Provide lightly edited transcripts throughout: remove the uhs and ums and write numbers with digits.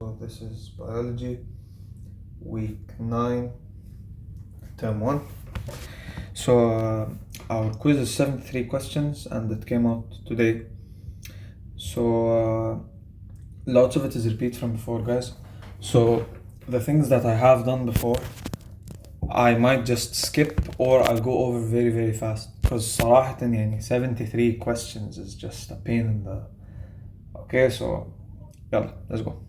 So this is biology, week 9, term 1. So our quiz is 73 questions and it came out today. So lots of it is repeat from before, guys. So the things that I have done before, I might just skip or I'll go over very, very fast. Because صراحة يعني 73 questions is just a pain in the... Okay, so يلا, let's go.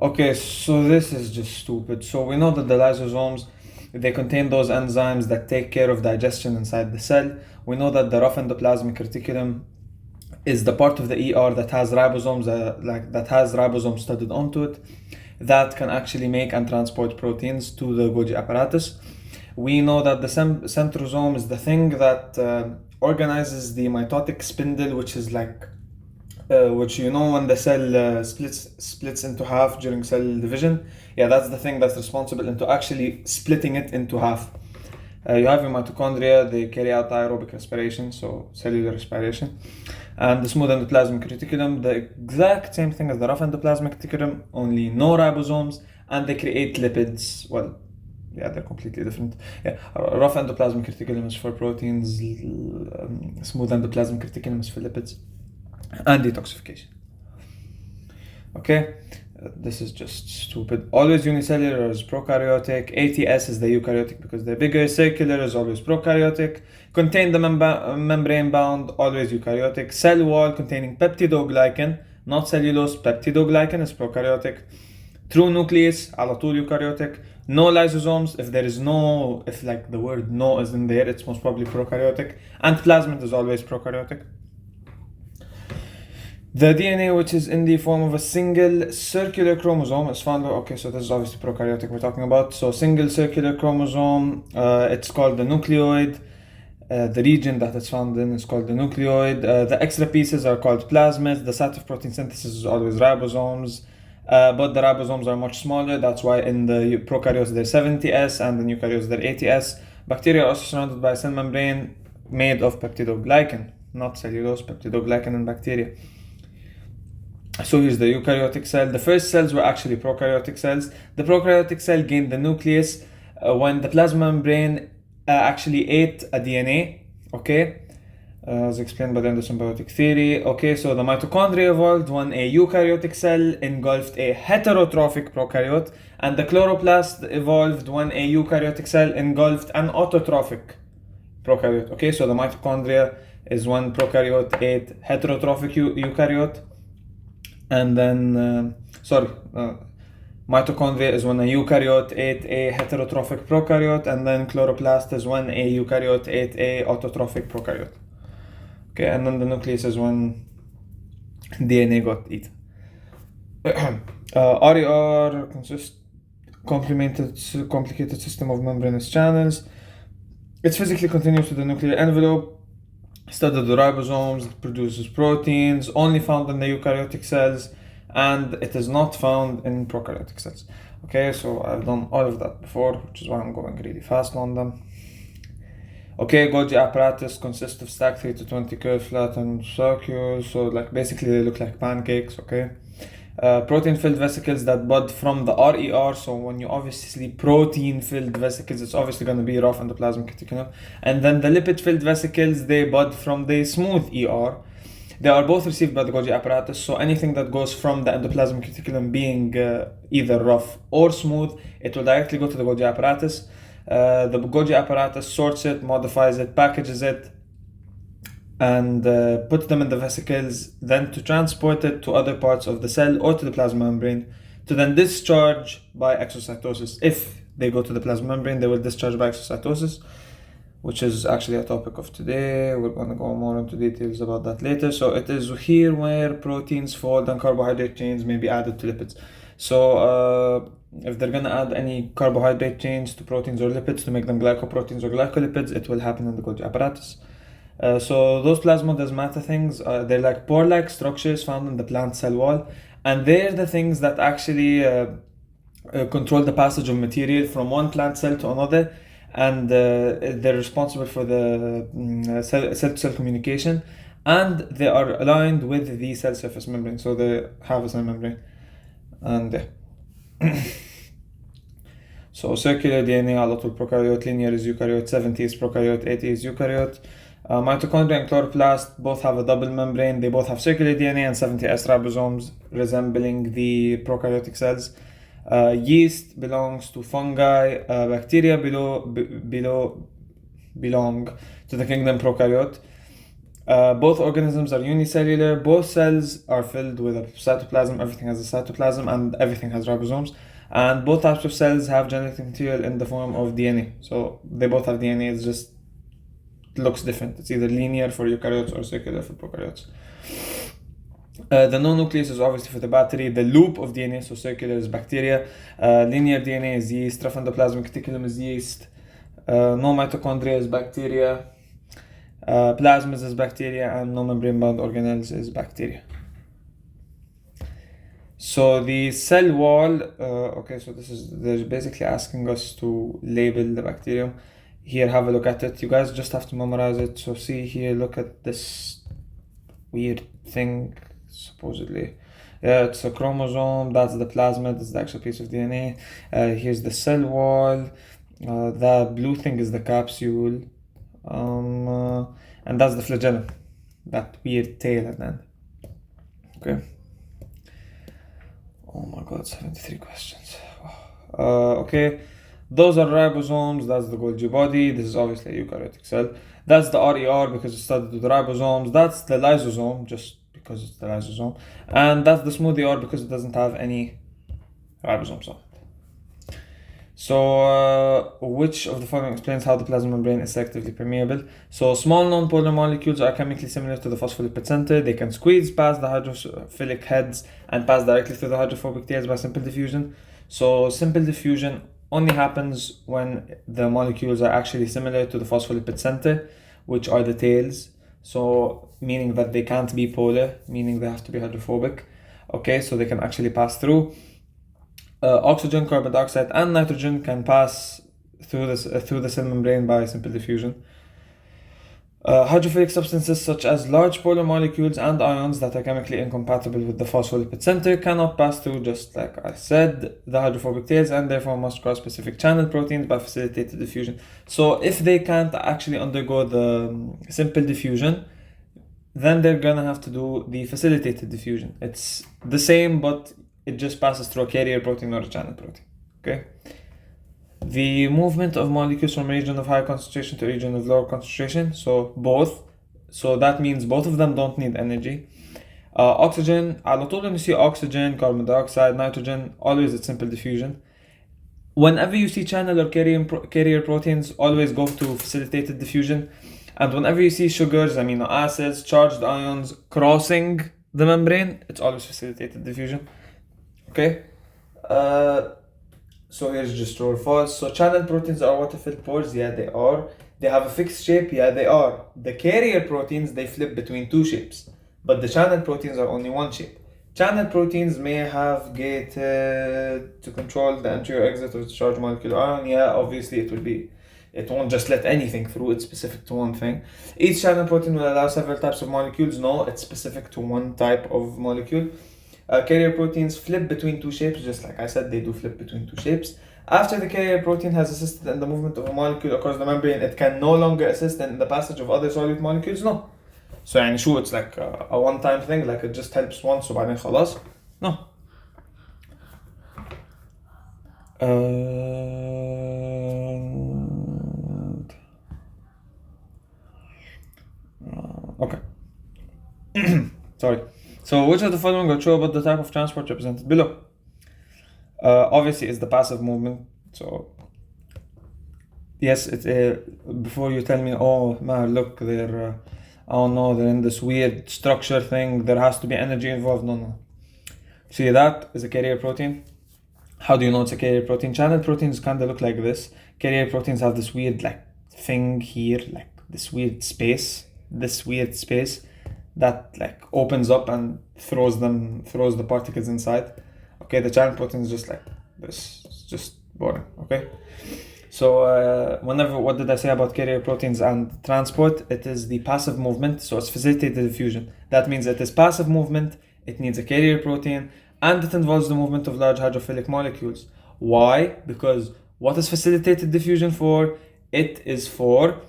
Okay, so this is just stupid. So we know that the lysosomes, they contain those enzymes that take care of digestion inside the cell. We know that the rough endoplasmic reticulum is the part of the ER that has ribosomes, that has ribosomes studded onto it, that can actually make and transport proteins to the Golgi apparatus. We know that the centrosome is the thing that organizes the mitotic spindle, which is like which when the cell splits into half during cell division. Yeah, that's the thing that's responsible into actually splitting it into half. You have your mitochondria, they carry out aerobic respiration, so cellular respiration. And the smooth endoplasmic reticulum, the exact same thing as the rough endoplasmic reticulum, only no ribosomes, and they create lipids. Well, yeah, they're completely different. Yeah, rough endoplasmic reticulum is for proteins, smooth endoplasmic reticulum is for lipids and detoxification. Okay, this is just stupid. Always unicellular is prokaryotic. ATS is the eukaryotic because they're bigger. Circular is always prokaryotic. Contain the membrane bound, always eukaryotic. Cell wall containing peptidoglycan, not cellulose. Peptidoglycan is prokaryotic. True nucleus, على طول eukaryotic. No lysosomes. If like the word no is in there, it's most probably prokaryotic. And plasmid is always prokaryotic. The DNA, which is in the form of a single circular chromosome, is found. Okay, so this is obviously prokaryotic we're talking about. So single circular chromosome, it's called the nucleoid. The region that it's found in is called the nucleoid. The extra pieces are called plasmids. The site of protein synthesis is always ribosomes. But the ribosomes are much smaller. That's why in the prokaryotes they're 70S and in eukaryotes they're 80S. Bacteria are also surrounded by a cell membrane made of peptidoglycan, not cellulose, peptidoglycan in bacteria. So here's the eukaryotic cell. The first cells were actually prokaryotic cells. The prokaryotic cell gained the nucleus when the plasma membrane actually ate a DNA, okay? As explained by the endosymbiotic theory. Okay, so the mitochondria evolved when a eukaryotic cell engulfed a heterotrophic prokaryote, and the chloroplast evolved when a eukaryotic cell engulfed an autotrophic prokaryote. Okay, so the mitochondria is when prokaryote ate heterotrophic eukaryote. And then, mitochondria is when a eukaryote ate a heterotrophic prokaryote, and then chloroplast is when a eukaryote ate a autotrophic prokaryote. Okay, and then the nucleus is when DNA got eaten. RER consists complicated system of membranous channels. It's physically continuous to the nuclear envelope. Studied the ribosomes, it produces proteins, only found in the eukaryotic cells, and it is not found in prokaryotic cells. Okay, so I've done all of that before, which is why I'm going really fast on them. Okay, Golgi apparatus consists of stacked 3 to 20 curved flattened circules, so like basically they look like pancakes, okay? Protein-filled vesicles that bud from the RER, so when you obviously protein-filled vesicles, it's obviously going to be rough endoplasmic reticulum. And then the lipid-filled vesicles, they bud from the smooth ER. They are both received by the Golgi apparatus, so anything that goes from the endoplasmic reticulum being either rough or smooth, it will directly go to the Golgi apparatus. The Golgi apparatus sorts it, modifies it, packages it, and put them in the vesicles, then to transport it to other parts of the cell or to the plasma membrane to then discharge by exocytosis. If they go to the plasma membrane, they will discharge by exocytosis, which is actually a topic of today. We're going to go more into details about that later. So it is here where proteins fold and carbohydrate chains may be added to lipids. So if they're going to add any carbohydrate chains to proteins or lipids to make them glycoproteins or glycolipids, it will happen in the Golgi apparatus. So those plasmodesmata things, they're like pore-like structures found in the plant cell wall, and they're the things that actually control the passage of material from one plant cell to another, and they're responsible for the cell-to-cell communication, and they are aligned with the cell surface membrane, so they have a cell membrane. and so circular DNA على طول prokaryote, linear is eukaryote, 70 is prokaryote, 80 is eukaryote. Mitochondria and chloroplast both have a double membrane. They both have circular DNA and 70S ribosomes resembling the prokaryotic cells. Yeast belongs to fungi. Bacteria belong to the kingdom prokaryote. Both organisms are unicellular. Both cells are filled with a cytoplasm. Everything has a cytoplasm and everything has ribosomes. And both types of cells have genetic material in the form of DNA. So they both have DNA, it just looks different. It's either linear for eukaryotes or circular for prokaryotes. The no nucleus is obviously for the battery. The loop of DNA, so circular is bacteria. Linear DNA is yeast. Rough endoplasmic reticulum is yeast. No mitochondria is bacteria. Plasmids is bacteria, and no membrane-bound organelles is bacteria. So the cell wall, so they're basically asking us to label the bacterium. Here, have a look at it. You guys just have to memorize it. So see here, look at this weird thing, supposedly. Yeah, it's a chromosome, that's the plasmid, that's the actual piece of DNA. Here's the cell wall. That blue thing is the capsule. And that's the flagellum. That weird tail at the end. Okay. Oh my god, 73 questions. Okay, those are ribosomes, that's the Golgi body, this is obviously a eukaryotic cell. That's the RER because it's studied with the ribosomes, that's the lysosome, just because it's the lysosome. And that's the smooth ER because it doesn't have any ribosomes on it. So, which of the following explains how the plasma membrane is selectively permeable? So, small non-polar molecules are chemically similar to the phospholipid center. They can squeeze past the hydrophilic heads and pass directly through the hydrophobic tails by simple diffusion. So, simple diffusion only happens when the molecules are actually similar to the phospholipid center, which are the tails. So, meaning that they can't be polar, meaning they have to be hydrophobic. Okay, so they can actually pass through. Oxygen, carbon dioxide, and nitrogen can pass through the cell membrane by simple diffusion. Hydrophilic substances such as large polar molecules and ions that are chemically incompatible with the phospholipid center cannot pass through, just like I said, the hydrophobic tails, and therefore must cross specific channel proteins by facilitated diffusion. So if they can't actually undergo the simple diffusion, then they're gonna have to do the facilitated diffusion. It's the same, but it just passes through a carrier protein or a channel protein. Okay. The movement of molecules from a region of high concentration to a region of lower concentration. So both. So that means both of them don't need energy. Oxygen, على طول when you see oxygen, carbon dioxide, nitrogen, always it's simple diffusion. Whenever you see channel or carrier proteins, always go to facilitated diffusion. And whenever you see sugars, amino acids, charged ions crossing the membrane, it's always facilitated diffusion. Okay, so here's just true or false. So channel proteins are water-filled pores. Yeah, they are. They have a fixed shape. Yeah, they are. The carrier proteins, they flip between two shapes, but the channel proteins are only one shape. Channel proteins may have gated to control the entry or exit of the charged molecular ion. Yeah, obviously it won't just let anything through. It's specific to one thing. Each channel protein will allow several types of molecules. No, it's specific to one type of molecule. Carrier proteins flip between two shapes, just like I said, they do flip between two shapes. After the carrier protein has assisted in the movement of a molecule across the membrane, it can no longer assist in the passage of other solute molecules. No. So يعني شو, it's like a one-time thing, like it just helps once وبعدين خلاص. No. Okay. Sorry. So which of the following are true about the type of transport represented below? Obviously it's the passive movement. So yes, it's before you tell me, oh Maher, look, they're they're in this weird structure thing, there has to be energy involved. No. See, that is a carrier protein. How do you know it's a carrier protein? Channel proteins kind of look like this. Carrier proteins have this weird like thing here, like this weird space that like opens up and throws the particles inside. Okay, the channel protein is just like this. It's just boring. Okay, so what did I say about carrier proteins and transport? It is the passive movement, so it's facilitated diffusion. That means it is passive movement, it needs a carrier protein, and it involves the movement of large hydrophilic molecules. Why? Because what is facilitated diffusion for? It is for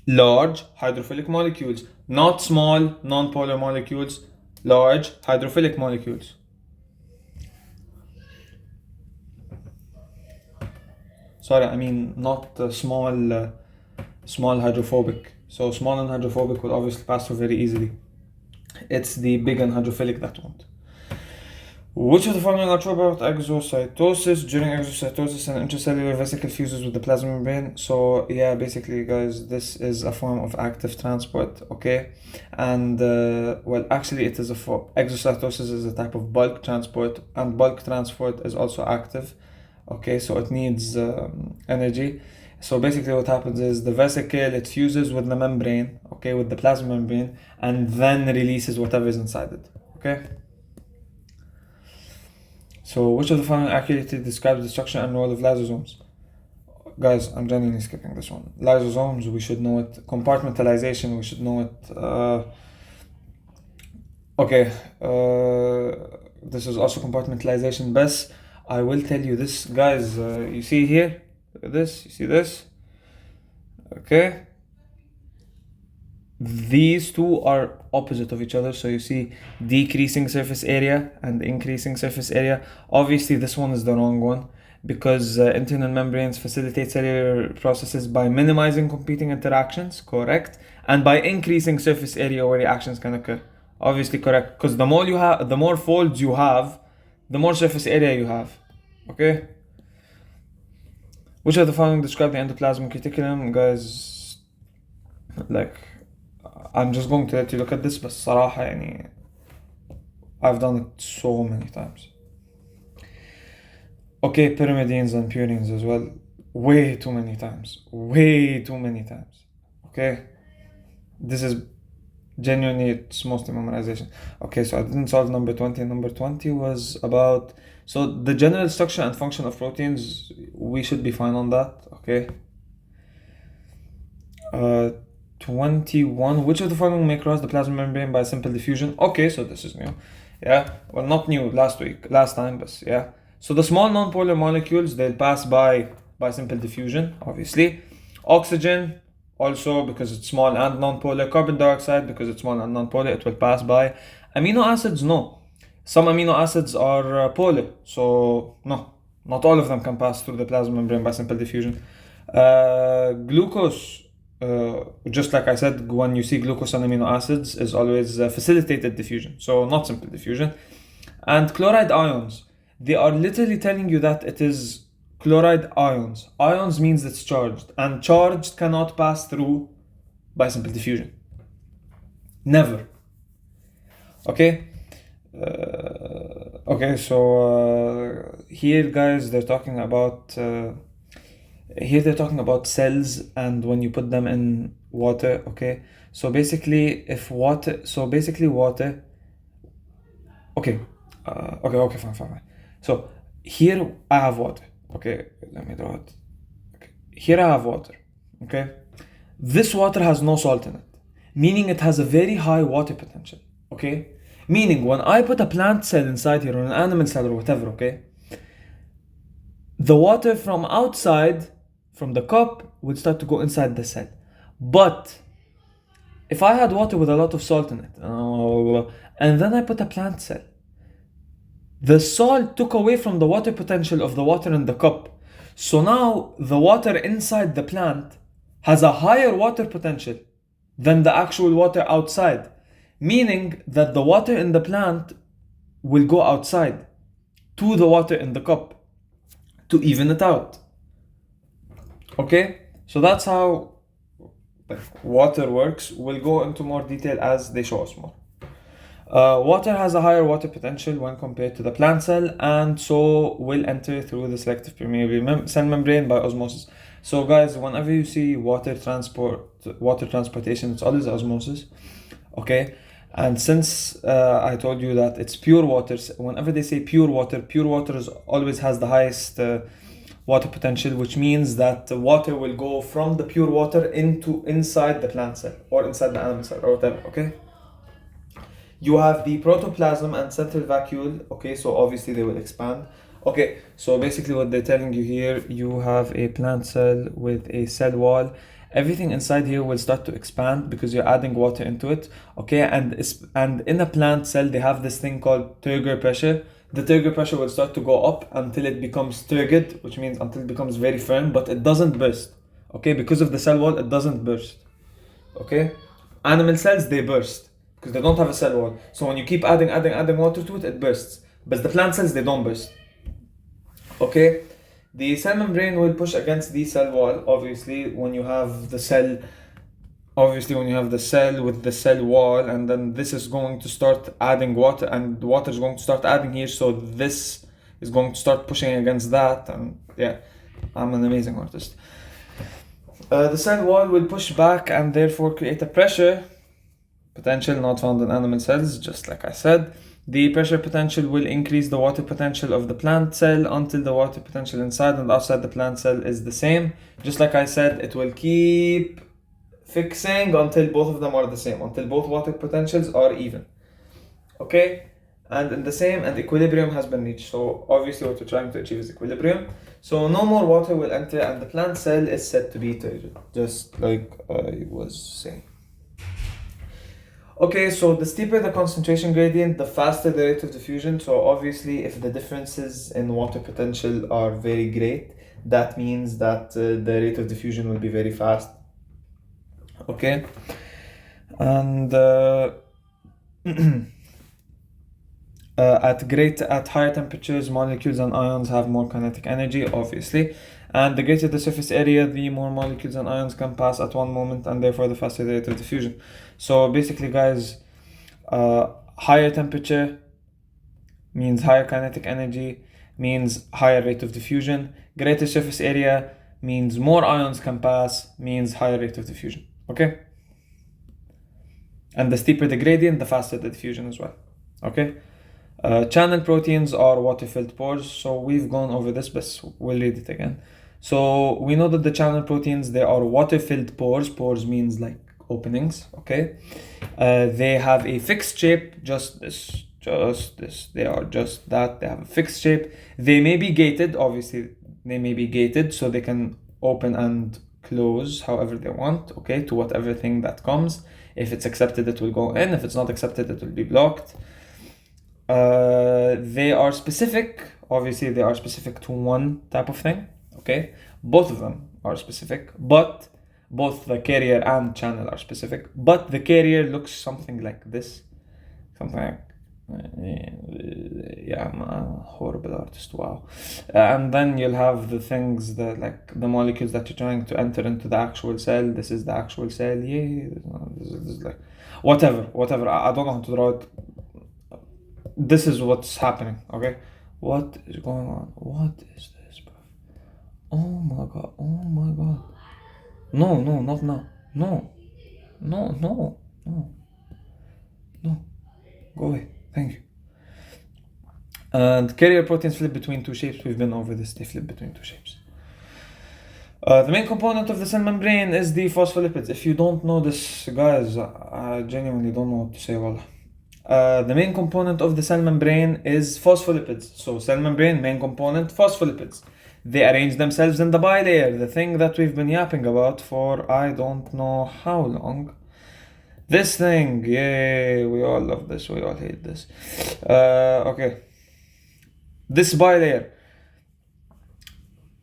large hydrophilic molecules, not small non-polar molecules, large hydrophilic molecules. Sorry, I mean not small hydrophobic. So small and hydrophobic will obviously pass through very easily. It's the big and hydrophilic that won't. Which of the following are true about exocytosis? During exocytosis, an intracellular vesicle fuses with the plasma membrane. So yeah, basically, guys, this is a form of active transport, okay? And well, actually, it is exocytosis is a type of bulk transport, and bulk transport is also active, okay? So it needs energy. So basically, what happens is the vesicle, it fuses with the membrane, okay, with the plasma membrane, and then releases whatever is inside it, okay? So, which of the following accurately describes the structure and role of lysosomes? Guys, I'm genuinely skipping this one. Lysosomes, we should know it. Compartmentalization, we should know it. This is also compartmentalization, but I will tell you this, guys. You see here? Look at this. You see this? Okay. These two are opposite of each other. So you see decreasing surface area and increasing surface area. Obviously, this one is the wrong one because internal membranes facilitate cellular processes by minimizing competing interactions, correct? And by increasing surface area where reactions can occur. Obviously correct, because the more folds you have, the more surface area you have. Okay? Which of the following describe the endoplasmic reticulum? Guys, like, I'm just going to let you look at this, but صراحة يعني I've done it so many times. Okay, pyrimidines and purines as well. Way too many times. Okay? This is genuinely, it's mostly memorization. Okay, so I didn't solve number 20. Number 20 was about, so the general structure and function of proteins, we should be fine on that, okay? 21, which of the following may cross the plasma membrane by simple diffusion? Okay, so this is new. Yeah, well, not new, last time, but yeah. So the small non-polar molecules, they'll pass by simple diffusion, obviously. Oxygen, also because it's small and non-polar. Carbon dioxide, because it's small and non-polar, it will pass by. Amino acids, no. Some amino acids are polar, so no, not all of them can pass through the plasma membrane by simple diffusion. Glucose, just like I said, when you see glucose and amino acids, is always facilitated diffusion, so not simple diffusion. And chloride ions, they are literally telling you that it is chloride ions. Ions means it's charged, and charged cannot pass through by simple diffusion. Never. Okay? So here, guys, they're talking about cells, and when you put them in water, okay? So basically, water. Okay, fine. So here I have water. Okay, let me draw it. Okay. Here I have water. Okay, this water has no salt in it, meaning it has a very high water potential. Okay, meaning when I put a plant cell inside here or an animal cell or whatever, okay, the water from outside, from the cup, will start to go inside the cell. But if I had water with a lot of salt in it, and then I put a plant cell, the salt took away from the water potential of the water in the cup. So now the water inside the plant has a higher water potential than the actual water outside, meaning that the water in the plant will go outside to the water in the cup to even it out. Okay, so that's how water works. We'll go into more detail as they show us more. Water has a higher water potential when compared to the plant cell, and so will enter through the selective permeable cell membrane by osmosis. So guys, whenever you see water transportation, it's always osmosis, okay? And since I told you that it's pure water, whenever they say pure water always has the highest water potential, which means that the water will go from the pure water inside the plant cell or inside the animal cell or whatever, okay? You have the protoplasm and central vacuole. Okay, so obviously they will expand. Okay, so basically what they're telling you here, you have a plant cell with a cell wall. Everything inside here will start to expand because you're adding water into it. Okay, and in a plant cell they have this thing called turgor pressure. The turgor pressure will start to go up until it becomes turgid, which means until it becomes very firm, but it doesn't burst. Okay, because of the cell wall, it doesn't burst. Okay, animal cells, they burst because they don't have a cell wall. So when you keep adding water to it, it bursts. But the plant cells, they don't burst. Okay, the cell membrane will push against the cell wall. Obviously, when you have the cell with the cell wall, and then this is going to start adding water, and the water is going to start adding here, so this is going to start pushing against that, and yeah, I'm an amazing artist. The cell wall will push back and therefore create a pressure potential not found in animal cells, just like I said. The pressure potential will increase the water potential of the plant cell until the water potential inside and outside the plant cell is the same. Just like I said, it will keep fixing until both of them are the same, until both water potentials are even. Okay? And in the same, and equilibrium has been reached. So obviously what we're trying to achieve is equilibrium. So no more water will enter and the plant cell is said to be turgid, just like I was saying. Okay, so the steeper the concentration gradient, the faster the rate of diffusion. So obviously if the differences in water potential are very great, that means that the rate of diffusion will be very fast. Okay, and at higher temperatures, molecules and ions have more kinetic energy, obviously. And the greater the surface area, the more molecules and ions can pass at one moment, and therefore the faster the rate of diffusion. So basically, guys, higher temperature means higher kinetic energy, means higher rate of diffusion. Greater surface area means more ions can pass, means higher rate of diffusion. Okay? And the steeper the gradient, the faster the diffusion as well. Okay? Channel proteins are water-filled pores. So we've gone over this, but we'll read it again. So we know that the channel proteins, they are water-filled pores. Pores means like openings, okay? They have a fixed shape, just this. They are just that. They have a fixed shape. They may be gated, obviously. They may be gated, so they can open and close however they want, okay, to whatever thing that comes. If it's accepted, it will go in. If it's not accepted, it will be blocked. They are specific. Obviously, they are specific to one type of thing, okay? Both of them are specific, but both the carrier and channel are specific. But the carrier looks something like this. Something like, yeah, I'm a horrible artist, wow. And then you'll have the things that, like, the molecules that you're trying to enter into the actual cell. This is the actual cell, yeah. This is like, whatever. I don't know how to draw it. This is what's happening, okay? What is going on? What is this, bro? Oh my god. No, not now. No. Go away. Thank you. And carrier proteins flip between two shapes. We've been over this. They flip between two shapes. The main component of the cell membrane is the phospholipids. If you don't know this, guys, I genuinely don't know what to say, wallah. The main component of the cell membrane is phospholipids. So cell membrane, main component, phospholipids. They arrange themselves in the bilayer, the thing that we've been yapping about for I don't know how long. This thing, yay, we all love this, we all hate this. Okay. This bilayer.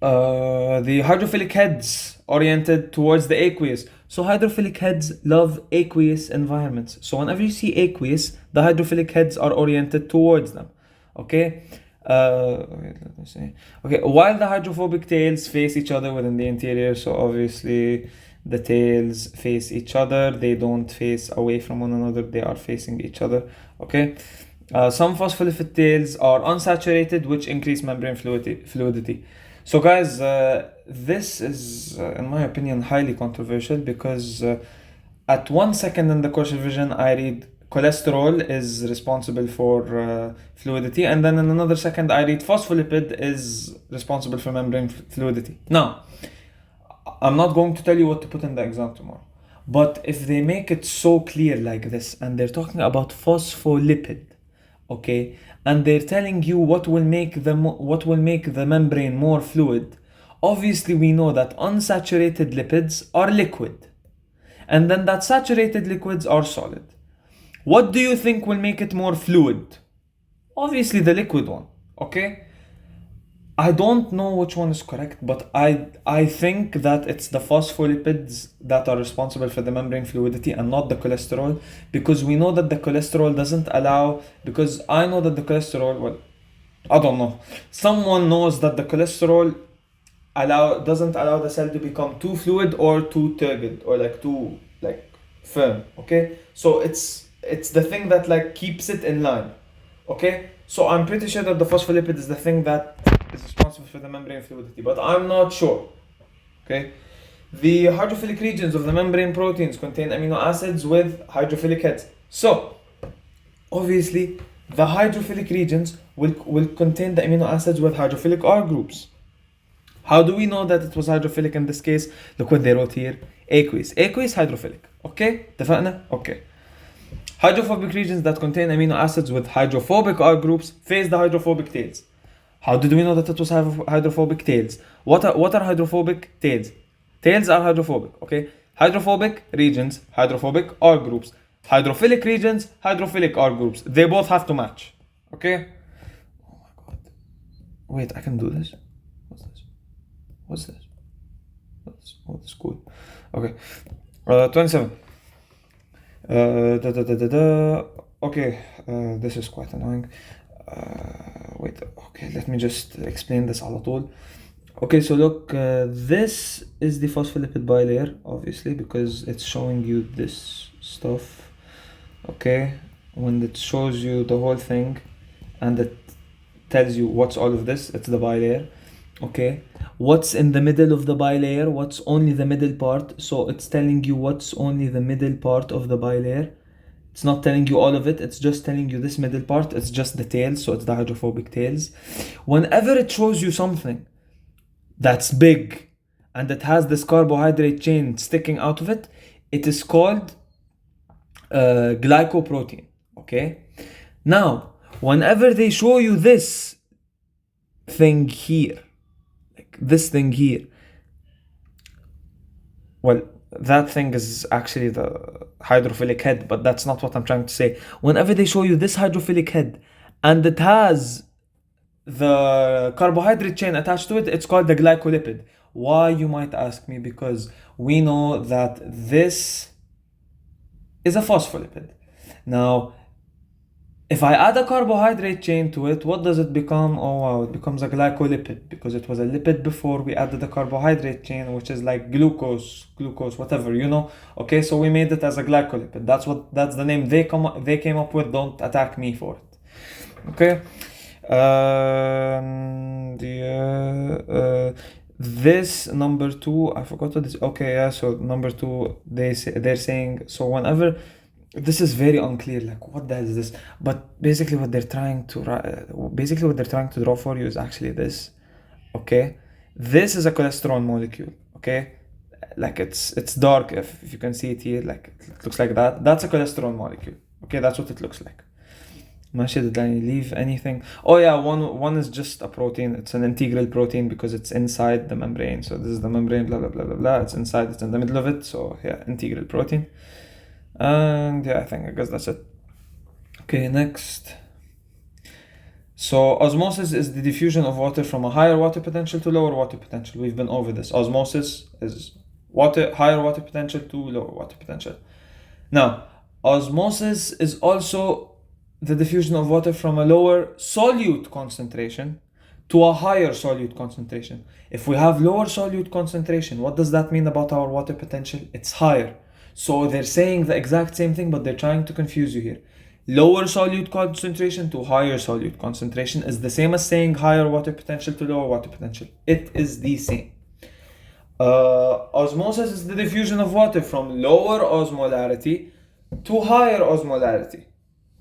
The hydrophilic heads oriented towards the aqueous. So hydrophilic heads love aqueous environments. So whenever you see aqueous, the hydrophilic heads are oriented towards them. Okay? Wait, let me see. Okay, while the hydrophobic tails face each other within the interior, so obviously the tails face each other. They don't face away from one another. They are facing each other. Okay? Some phospholipid tails are unsaturated, which increase membrane fluidity. So guys, this is, in my opinion, highly controversial because at 1 second in the course of vision, I read cholesterol is responsible for fluidity, and then in another second, I read phospholipid is responsible for membrane fluidity. Now, I'm not going to tell you what to put in the exam tomorrow, But if they make it so clear like this, and they're talking about phospholipid, okay, and they're telling you what will make the membrane more fluid, obviously we know that unsaturated lipids are liquid, and then that saturated liquids are solid. What do you think will make it more fluid? Obviously the liquid one, okay? I don't know which one is correct, but I think that it's the phospholipids that are responsible for the membrane fluidity and not the cholesterol, because we know that the cholesterol doesn't allow, because I know that the cholesterol, well, I don't know. Someone knows that the cholesterol doesn't allow the cell to become too fluid or too turbid or like too like firm, okay? So it's the thing that like keeps it in line. Okay, so I'm pretty sure that the phospholipid is the thing that is responsible for the membrane fluidity, but I'm not sure. Okay, the hydrophilic regions of the membrane proteins contain amino acids with hydrophilic heads. So, obviously, the hydrophilic regions will contain the amino acids with hydrophilic R groups. How do we know that it was hydrophilic in this case? Look what they wrote here. Aqueous. Aqueous hydrophilic. Okay, اتفقنا? Okay. Hydrophobic regions that contain amino acids with hydrophobic R groups face the hydrophobic tails. How did we know that it was hydrophobic tails? What are hydrophobic tails? Tails are hydrophobic, okay? Hydrophobic regions, hydrophobic R groups. Hydrophilic regions, hydrophilic R groups. They both have to match, okay? Oh my god. Wait, I can do this? What's this? Oh, that's cool. Okay. 27. Okay, this is quite annoying. Wait, okay, let me just explain this على طول. Okay, so look, this is the phospholipid bilayer, obviously, because it's showing you this stuff. Okay, when it shows you the whole thing and it tells you what's all of this, it's the bilayer. Okay, what's in the middle of the bilayer? What's only the middle part? So it's telling you what's only the middle part of the bilayer. It's not telling you all of it, it's just telling you this middle part. It's just the tails, so it's the hydrophobic tails. Whenever it shows you something that's big and it has this carbohydrate chain sticking out of it, it is called glycoprotein. Okay, now whenever they show you this thing here, like this thing here, well, that thing is actually the hydrophilic head, but that's not what I'm trying to say. Whenever they show you this hydrophilic head and it has the carbohydrate chain attached to it, it's called the glycolipid. Why, you might ask me? Because we know that this is a phospholipid. Now, if I add a carbohydrate chain to it, what does it become? Oh wow, it becomes a glycolipid, because it was a lipid before we added the carbohydrate chain, which is like glucose, whatever, you know. Okay, so we made it as a glycolipid. That's the name they came up with. Don't attack me for it. Okay. This number 2, I forgot what this. Okay, yeah. So number 2, they're saying, so whenever. This is very unclear, like what the hell is this? But basically what they're trying to draw for you is actually this. Okay, this is a cholesterol molecule. Okay, like it's dark, if you can see it here, like it looks like that. That's a cholesterol molecule. Okay, that's what it looks like. Did I leave anything? Oh yeah, one is just a protein. It's an integral protein because it's inside the membrane. So this is the membrane, blah blah blah blah blah. It's inside, it's in the middle of it. So yeah, integral protein. And yeah, I guess that's it. Okay, next. So osmosis is the diffusion of water from a higher water potential to lower water potential. We've been over this. Osmosis is higher water potential to lower water potential. Now, osmosis is also the diffusion of water from a lower solute concentration to a higher solute concentration. If we have lower solute concentration, what does that mean about our water potential? It's higher. So they're saying the exact same thing, but they're trying to confuse you here. Lower solute concentration to higher solute concentration is the same as saying higher water potential to lower water potential. It is the same. Osmosis is the diffusion of water from lower osmolarity to higher osmolarity.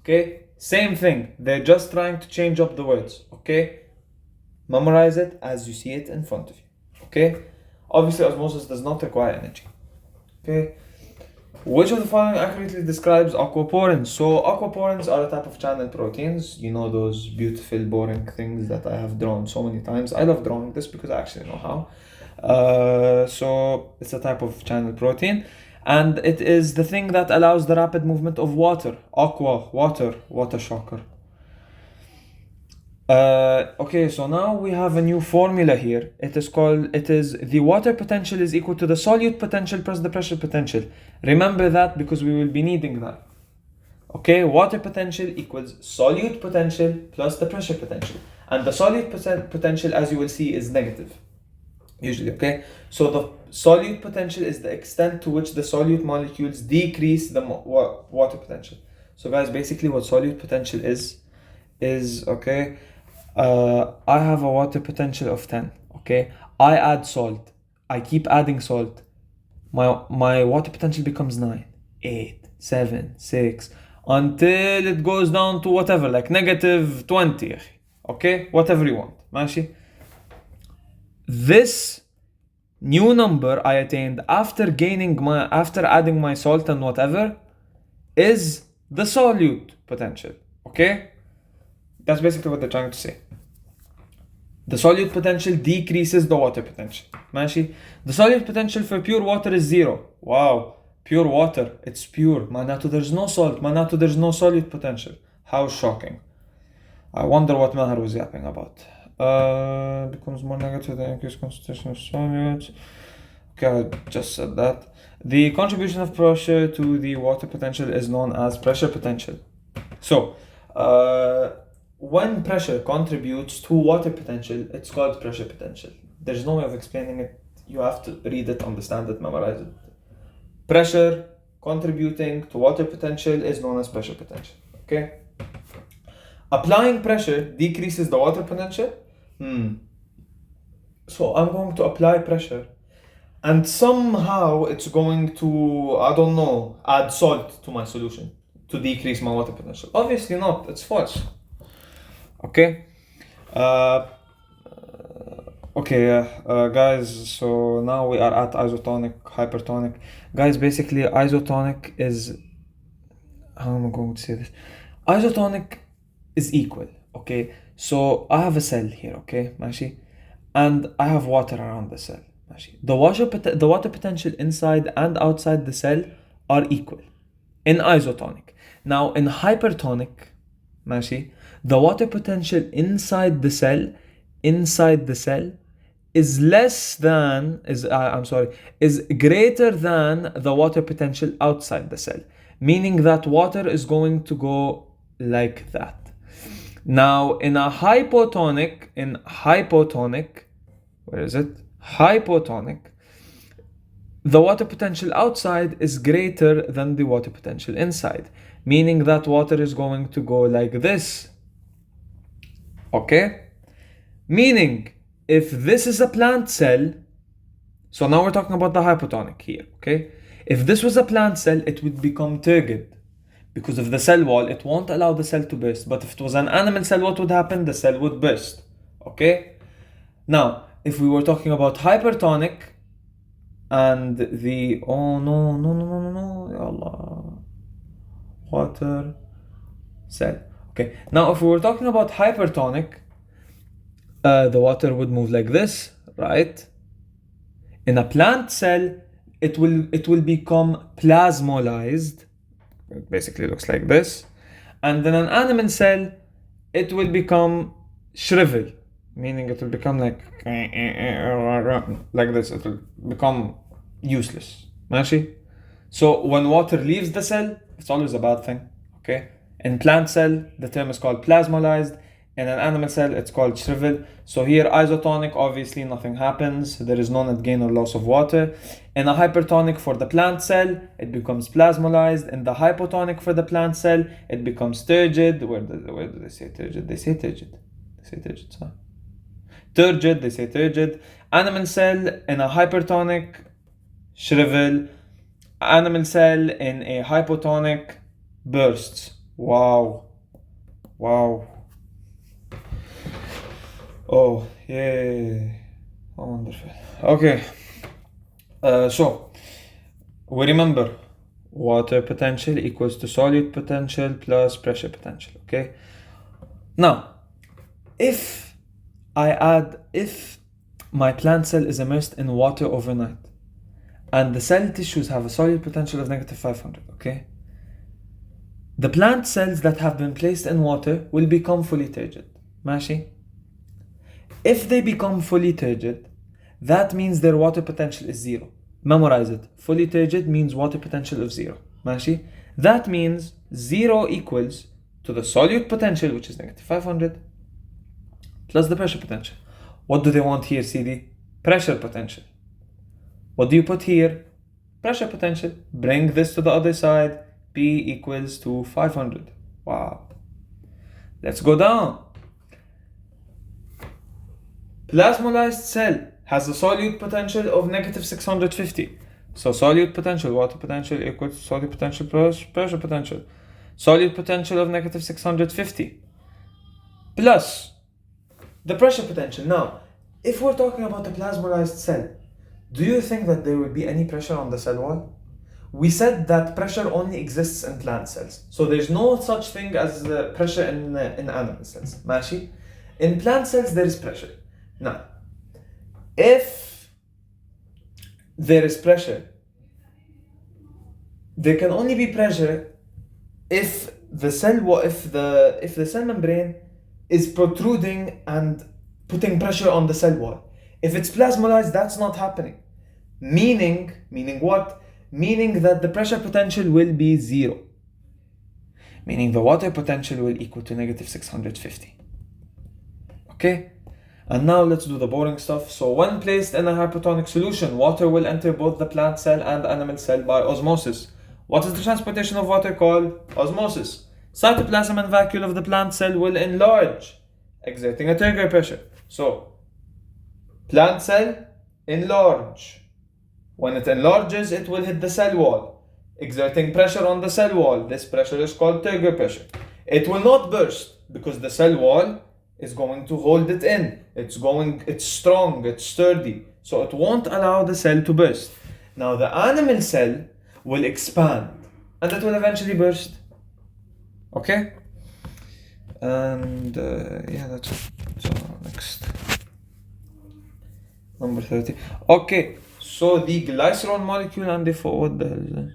Okay, same thing. They're just trying to change up the words. Okay, memorize it as you see it in front of you. Okay, obviously osmosis does not require energy. Okay. Which of the following accurately describes aquaporins? So aquaporins are a type of channel proteins. You know those beautiful, boring things that I have drawn so many times. I love drawing this because I actually know how. So it's a type of channel protein, and it is the thing that allows the rapid movement of water. Aqua, water shocker. Okay, so now we have a new formula here. It is the water potential is equal to the solute potential plus the pressure potential. Remember that because we will be needing that. Okay, water potential equals solute potential plus the pressure potential. And the solute potential, as you will see, is negative. Usually, okay? So the solute potential is the extent to which the solute molecules decrease the water potential. So guys, basically what solute potential is okay, I have a water potential of 10, okay? I add salt. I keep adding salt. My water potential becomes 9, 8, 7, 6, until it goes down to whatever, like negative 20, okay? Whatever you want, ماشي? This new number I attained after adding my salt and whatever is the solute potential, okay? That's basically what they're trying to say. The solute potential decreases the water potential. ماشي? The solute potential for pure water is 0. Wow. Pure water. It's pure. معناته there's no salt. معناته there's no solute potential. How shocking. I wonder what Maher was yapping about. Becomes more negative than increased concentration of solutes. Okay, I just said that. The contribution of pressure to the water potential is known as pressure potential. So, when pressure contributes to water potential, it's called pressure potential. There's no way of explaining it. You have to read it, understand it, memorize it. Pressure contributing to water potential is known as pressure potential. Okay? Applying pressure decreases the water potential. So I'm going to apply pressure, and somehow it's going to, I don't know, add salt to my solution to decrease my water potential. Obviously not. It's false. Okay, guys, so now we are at isotonic, hypertonic. Guys, basically isotonic is, how am I going to say this? Isotonic is equal, okay? So I have a cell here, okay, ماشي? And I have water around the cell, ماشي? The water potential inside and outside the cell are equal in isotonic. Now in hypertonic, ماشي, the water potential inside the cell is greater than the water potential outside the cell, meaning that water is going to go like that. Now in hypotonic, where is it? Hypotonic, the water potential outside is greater than the water potential inside, meaning that water is going to go like this. Okay? Meaning, if this is a plant cell, so now we're talking about the hypotonic here, okay? If this was a plant cell, it would become turgid. Because of the cell wall, it won't allow the cell to burst. But if it was an animal cell, what would happen? The cell would burst. Okay? Now, if we were talking about hypertonic, and the, oh no, Ya Allah. Water cell. Okay, now if we were talking about hypertonic, the water would move like this, right? In a plant cell, it will become plasmolized. It basically looks like this. And in an animal cell, it will become shrivel, meaning it will become like this. It will become useless. ماشي? So when water leaves the cell, it's always a bad thing. Okay? In plant cell, the term is called plasmolized. In an animal cell, it's called shrivel. So here, isotonic, obviously nothing happens. There is no net gain or loss of water. In a hypertonic for the plant cell, it becomes plasmolized. In the hypotonic for the plant cell, it becomes turgid. Where do they say turgid? They say turgid. They say turgid, sorry. Turgid, they say turgid. Animal cell in a hypertonic, shrivel. Animal cell in a hypotonic, bursts. Wow. Oh, yay. Oh, wonderful. Okay. So, we remember water potential equals to solute potential plus pressure potential, okay? Now, if my plant cell is immersed in water overnight, and the cell tissues have a solute potential of negative 500, okay? The plant cells that have been placed in water will become fully turgid, ماشي? If they become fully turgid, that means their water potential is zero. Memorize it. Fully turgid means water potential of zero. ماشي? That means zero equals to the solute potential, which is negative 500, plus the pressure potential. What do they want here, CD? Pressure potential. What do you put here? Pressure potential. Bring this to the other side. P equals to 500. Wow. Let's go down. Plasmolysed cell has a solute potential of negative 650. So solute potential, water potential equals solute potential plus pressure potential. Solute potential of negative 650 plus the pressure potential. Now, if we're talking about a plasmolysed cell, do you think that there will be any pressure on the cell wall? We said that pressure only exists in plant cells. So there's no such thing as pressure in animal cells. ماشي? In plant cells, there is pressure. Now, if there is pressure, there can only be pressure if the cell membrane is protruding and putting pressure on the cell wall. If it's plasmolysed, that's not happening. Meaning what? Meaning that the pressure potential will be zero. Meaning the water potential will equal to negative 650. Okay? And now let's do the boring stuff. So when placed in a hypertonic solution, water will enter both the plant cell and animal cell by osmosis. What is the transportation of water called? Osmosis. Cytoplasm and vacuole of the plant cell will enlarge, exerting a turgor pressure. So, plant cell, enlarge. When it enlarges, it will hit the cell wall, exerting pressure on the cell wall. This pressure is called turgor pressure. It will not burst because the cell wall is going to hold it in. It's strong, it's sturdy. So it won't allow the cell to burst. Now the animal cell will expand and it will eventually burst. Okay? And yeah, that's it. So next. Number 30. Okay, so the glycerol molecule and the what the hell is that?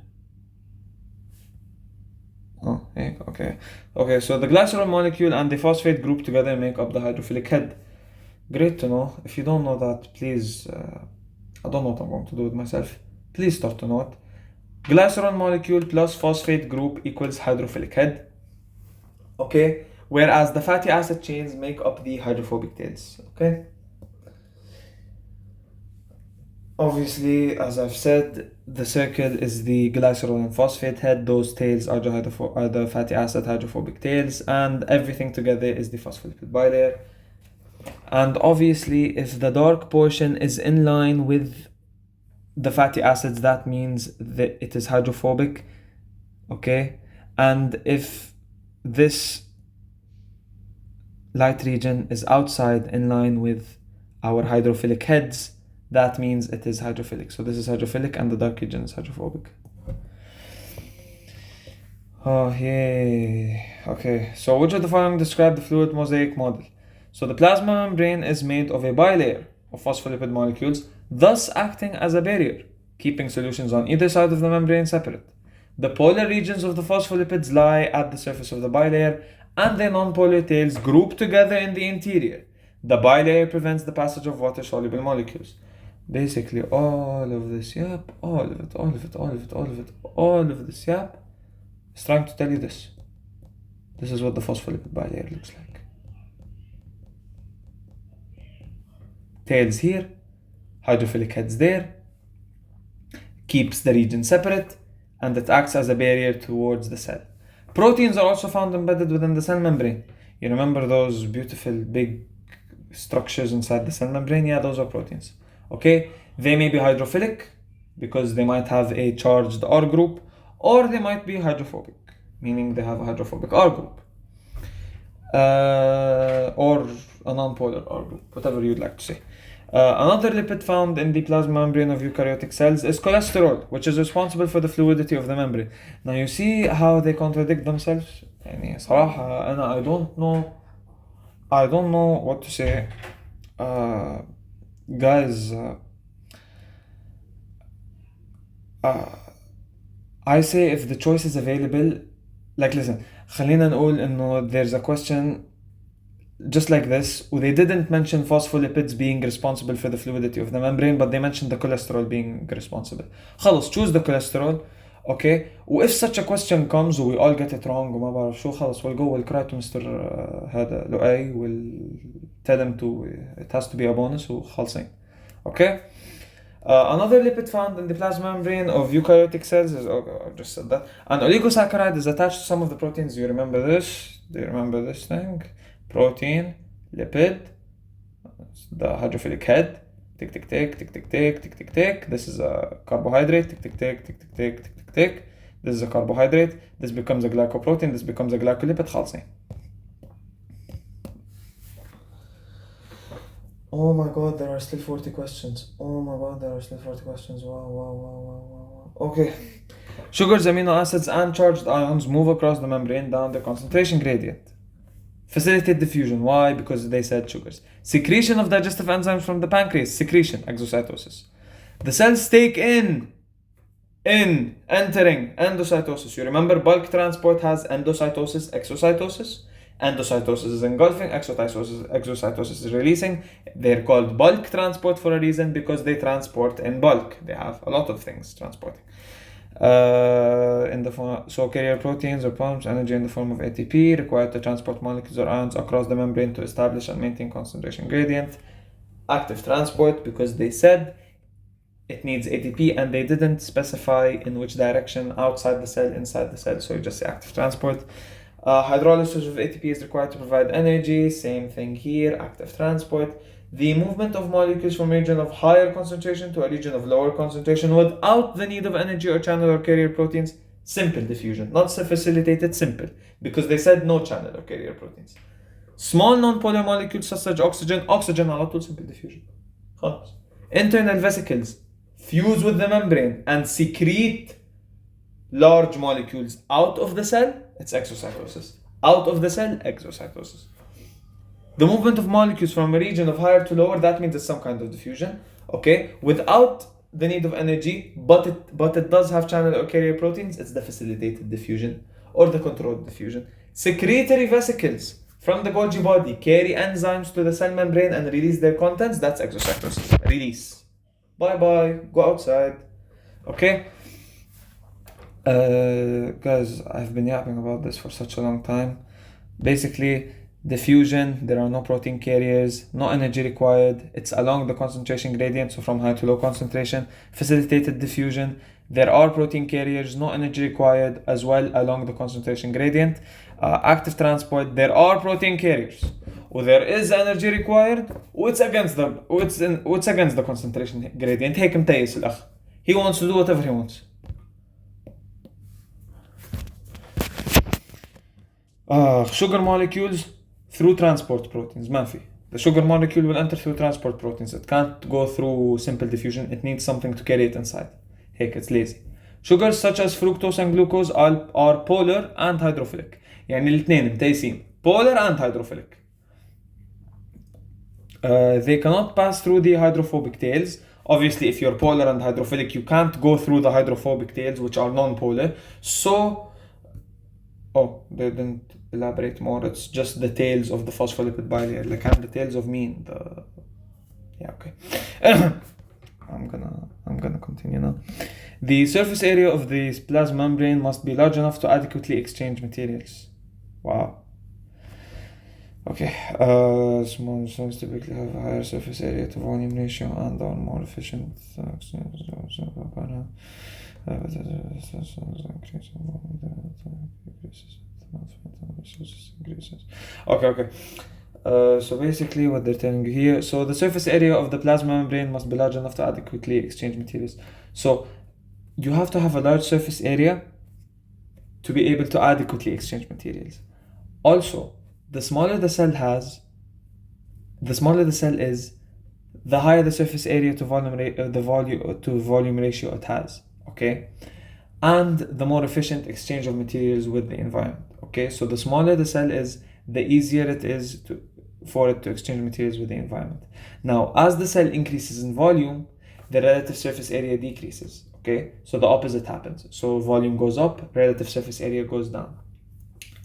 Oh, hey, okay. Okay, so the glycerol molecule and the phosphate group together make up the hydrophilic head. Great to know. If you don't know that, please, I don't know what I'm going to do with myself. Please start to know it. Glycerol molecule plus phosphate group equals hydrophilic head. Okay, whereas the fatty acid chains make up the hydrophobic tails. Okay. Obviously, as I've said, the circle is the glycerol and phosphate head. Those tails are the fatty acid hydrophobic tails, and everything together is the phospholipid bilayer. And obviously, if the dark portion is in line with the fatty acids, that means that it is hydrophobic. Okay, and if this light region is outside in line with our hydrophilic heads, that means it is hydrophilic. So this is hydrophilic and the dark region is hydrophobic. Oh, yay. Okay, so which of the following describe the fluid mosaic model? So the plasma membrane is made of a bilayer of phospholipid molecules, thus acting as a barrier, keeping solutions on either side of the membrane separate. The polar regions of the phospholipids lie at the surface of the bilayer, and their non-polar tails group together in the interior. The bilayer prevents the passage of water-soluble molecules. Basically, all of this, yep, all of this, yep, is trying to tell you this. This is what the phospholipid bilayer looks like. Tails here, hydrophilic heads there, keeps the region separate, and it acts as a barrier towards the cell. Proteins are also found embedded within the cell membrane. You remember those beautiful big structures inside the cell membrane? Yeah, those are proteins. Okay, they may be hydrophilic because they might have a charged R group, or they might be hydrophobic, meaning they have a hydrophobic R group, or a non-polar R group, whatever you'd like to say. Another lipid found in the plasma membrane of eukaryotic cells is cholesterol, which is responsible for the fluidity of the membrane. Now you see how they contradict themselves. يعني صراحة أنا I don't know what to say. Guys, I say if the choice is available, like listen, خلينا نقول إنه there's a question just like this, they didn't mention phospholipids being responsible for the fluidity of the membrane, but they mentioned the cholesterol being responsible. خلص choose the cholesterol, okay? if such a question comes we all get it wrong وما بعرف شو, خلص we'll cry to Mr. هذا لؤي, we'll tell him it has to be a bonus وخلصين, okay? Another lipid found in the plasma membrane of eukaryotic cells is, I just said that, an oligosaccharide is attached to some of the proteins. Do you remember this? Do you remember this thing? Protein, lipid, the hydrophilic head, tick tick tick tick tick tick tick tick tick. This is a carbohydrate, tick tick tick tick tick tick tick tick tick. This is a carbohydrate. This becomes a glycoprotein. This becomes a glycolipid. خالصين. Oh my god, there are still 40 questions. Oh my god, there are still 40 questions. Wow. Okay. Sugars, amino acids, and charged ions move across the membrane down the concentration gradient. Facilitate diffusion. Why? Because they said sugars. Secretion of digestive enzymes from the pancreas. Secretion. Exocytosis. The cells take in, entering, endocytosis. You remember bulk transport has endocytosis, exocytosis. Endocytosis is engulfing, exocytosis is releasing. They're called bulk transport for a reason, because they transport in bulk. They have a lot of things transporting. In the form, so carrier proteins or pumps energy in the form of ATP required to transport molecules or ions across the membrane to establish and maintain concentration gradient. Active transport, because they said it needs ATP and they didn't specify in which direction, outside the cell, inside the cell, so you just say active transport. Hydrolysis of ATP is required to provide energy. Same thing here, active transport. The movement of molecules from a region of higher concentration to a region of lower concentration without the need of energy or channel or carrier proteins. Simple diffusion, not facilitated, simple, because they said no channel or carrier proteins. Small non-polar molecules such as oxygen على طول simple diffusion. خلاص. Internal vesicles fuse with the membrane and secrete large molecules out of the cell. It's exocytosis. Out of the cell, exocytosis. The movement of molecules from a region of higher to lower, that means it's some kind of diffusion, okay? Without the need of energy, but it does have channel or carrier proteins, it's the facilitated diffusion or the controlled diffusion. Secretory vesicles from the Golgi body carry enzymes to the cell membrane and release their contents, that's exocytosis. Release. Bye-bye, go outside, okay? Guys, I've been yapping about this for such a long time. Basically, diffusion, there are no protein carriers, no energy required, it's along the concentration gradient, so from high to low concentration. Facilitated diffusion, there are protein carriers, no energy required, as well along the concentration gradient. Active transport, there are protein carriers, or there is energy required, it's against the concentration gradient. هيك متيس الأخ. He wants to do whatever he wants. Sugar molecules through transport proteins. ما في. The sugar molecule will enter through transport proteins. It can't go through simple diffusion. It needs something to carry it inside. هيك, it's lazy. Sugars such as fructose and glucose are polar and hydrophilic. يعني الاثنين متيسين. Polar and hydrophilic. They cannot pass through the hydrophobic tails. Obviously, if you're polar and hydrophilic, you can't go through the hydrophobic tails, which are non-polar. So, they didn't elaborate more. It's just the tails of the phospholipid bilayer, like the tails of mean. Okay. I'm gonna continue now. The surface area of the plasma membrane must be large enough to adequately exchange materials. Wow. Okay. Small cells typically have a higher surface area to volume ratio and are more efficient. Okay. So basically what they're telling you here, so the surface area of the plasma membrane must be large enough to adequately exchange materials. So you have to have a large surface area to be able to adequately exchange materials. Also, the smaller the cell is, the higher the surface area to volume ratio it has, okay? And the more efficient exchange of materials with the environment, okay? So the smaller the cell is, the easier it is for it to exchange materials with the environment. Now, as the cell increases in volume, the relative surface area decreases, okay? So the opposite happens. So volume goes up, relative surface area goes down.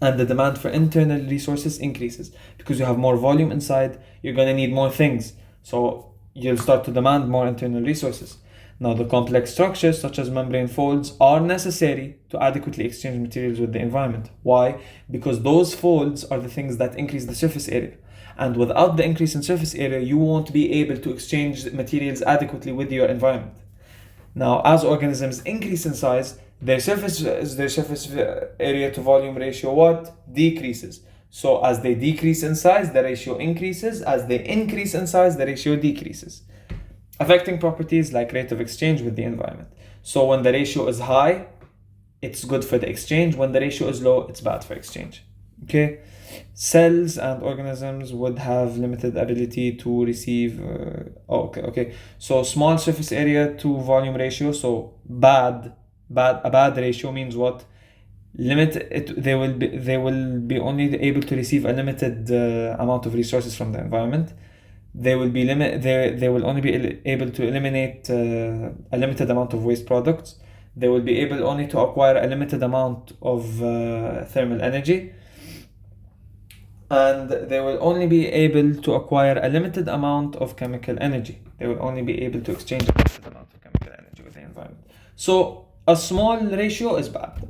And the demand for internal resources increases. Because you have more volume inside, you're going to need more things. So you'll start to demand more internal resources. Now, the complex structures, such as membrane folds, are necessary to adequately exchange materials with the environment. Why? Because those folds are the things that increase the surface area. And without the increase in surface area, you won't be able to exchange materials adequately with your environment. Now, as organisms increase in size, their surface area to volume ratio decreases. So as they decrease in size, the ratio increases. As they increase in size, the ratio decreases, affecting properties like rate of exchange with the environment. So when the ratio is high, it's good for the exchange. When the ratio is low, it's bad for exchange. Okay? Cells and organisms would have limited ability to receive. Okay. So small surface area to volume ratio. So a bad ratio means what? They will be only able to receive a limited amount of resources from the environment. They will only be able to eliminate a limited amount of waste products. They will be able only to acquire a limited amount of thermal energy. And they will only be able to acquire a limited amount of chemical energy. They will only be able to exchange a limited amount of chemical energy with the environment. So a small ratio is bad.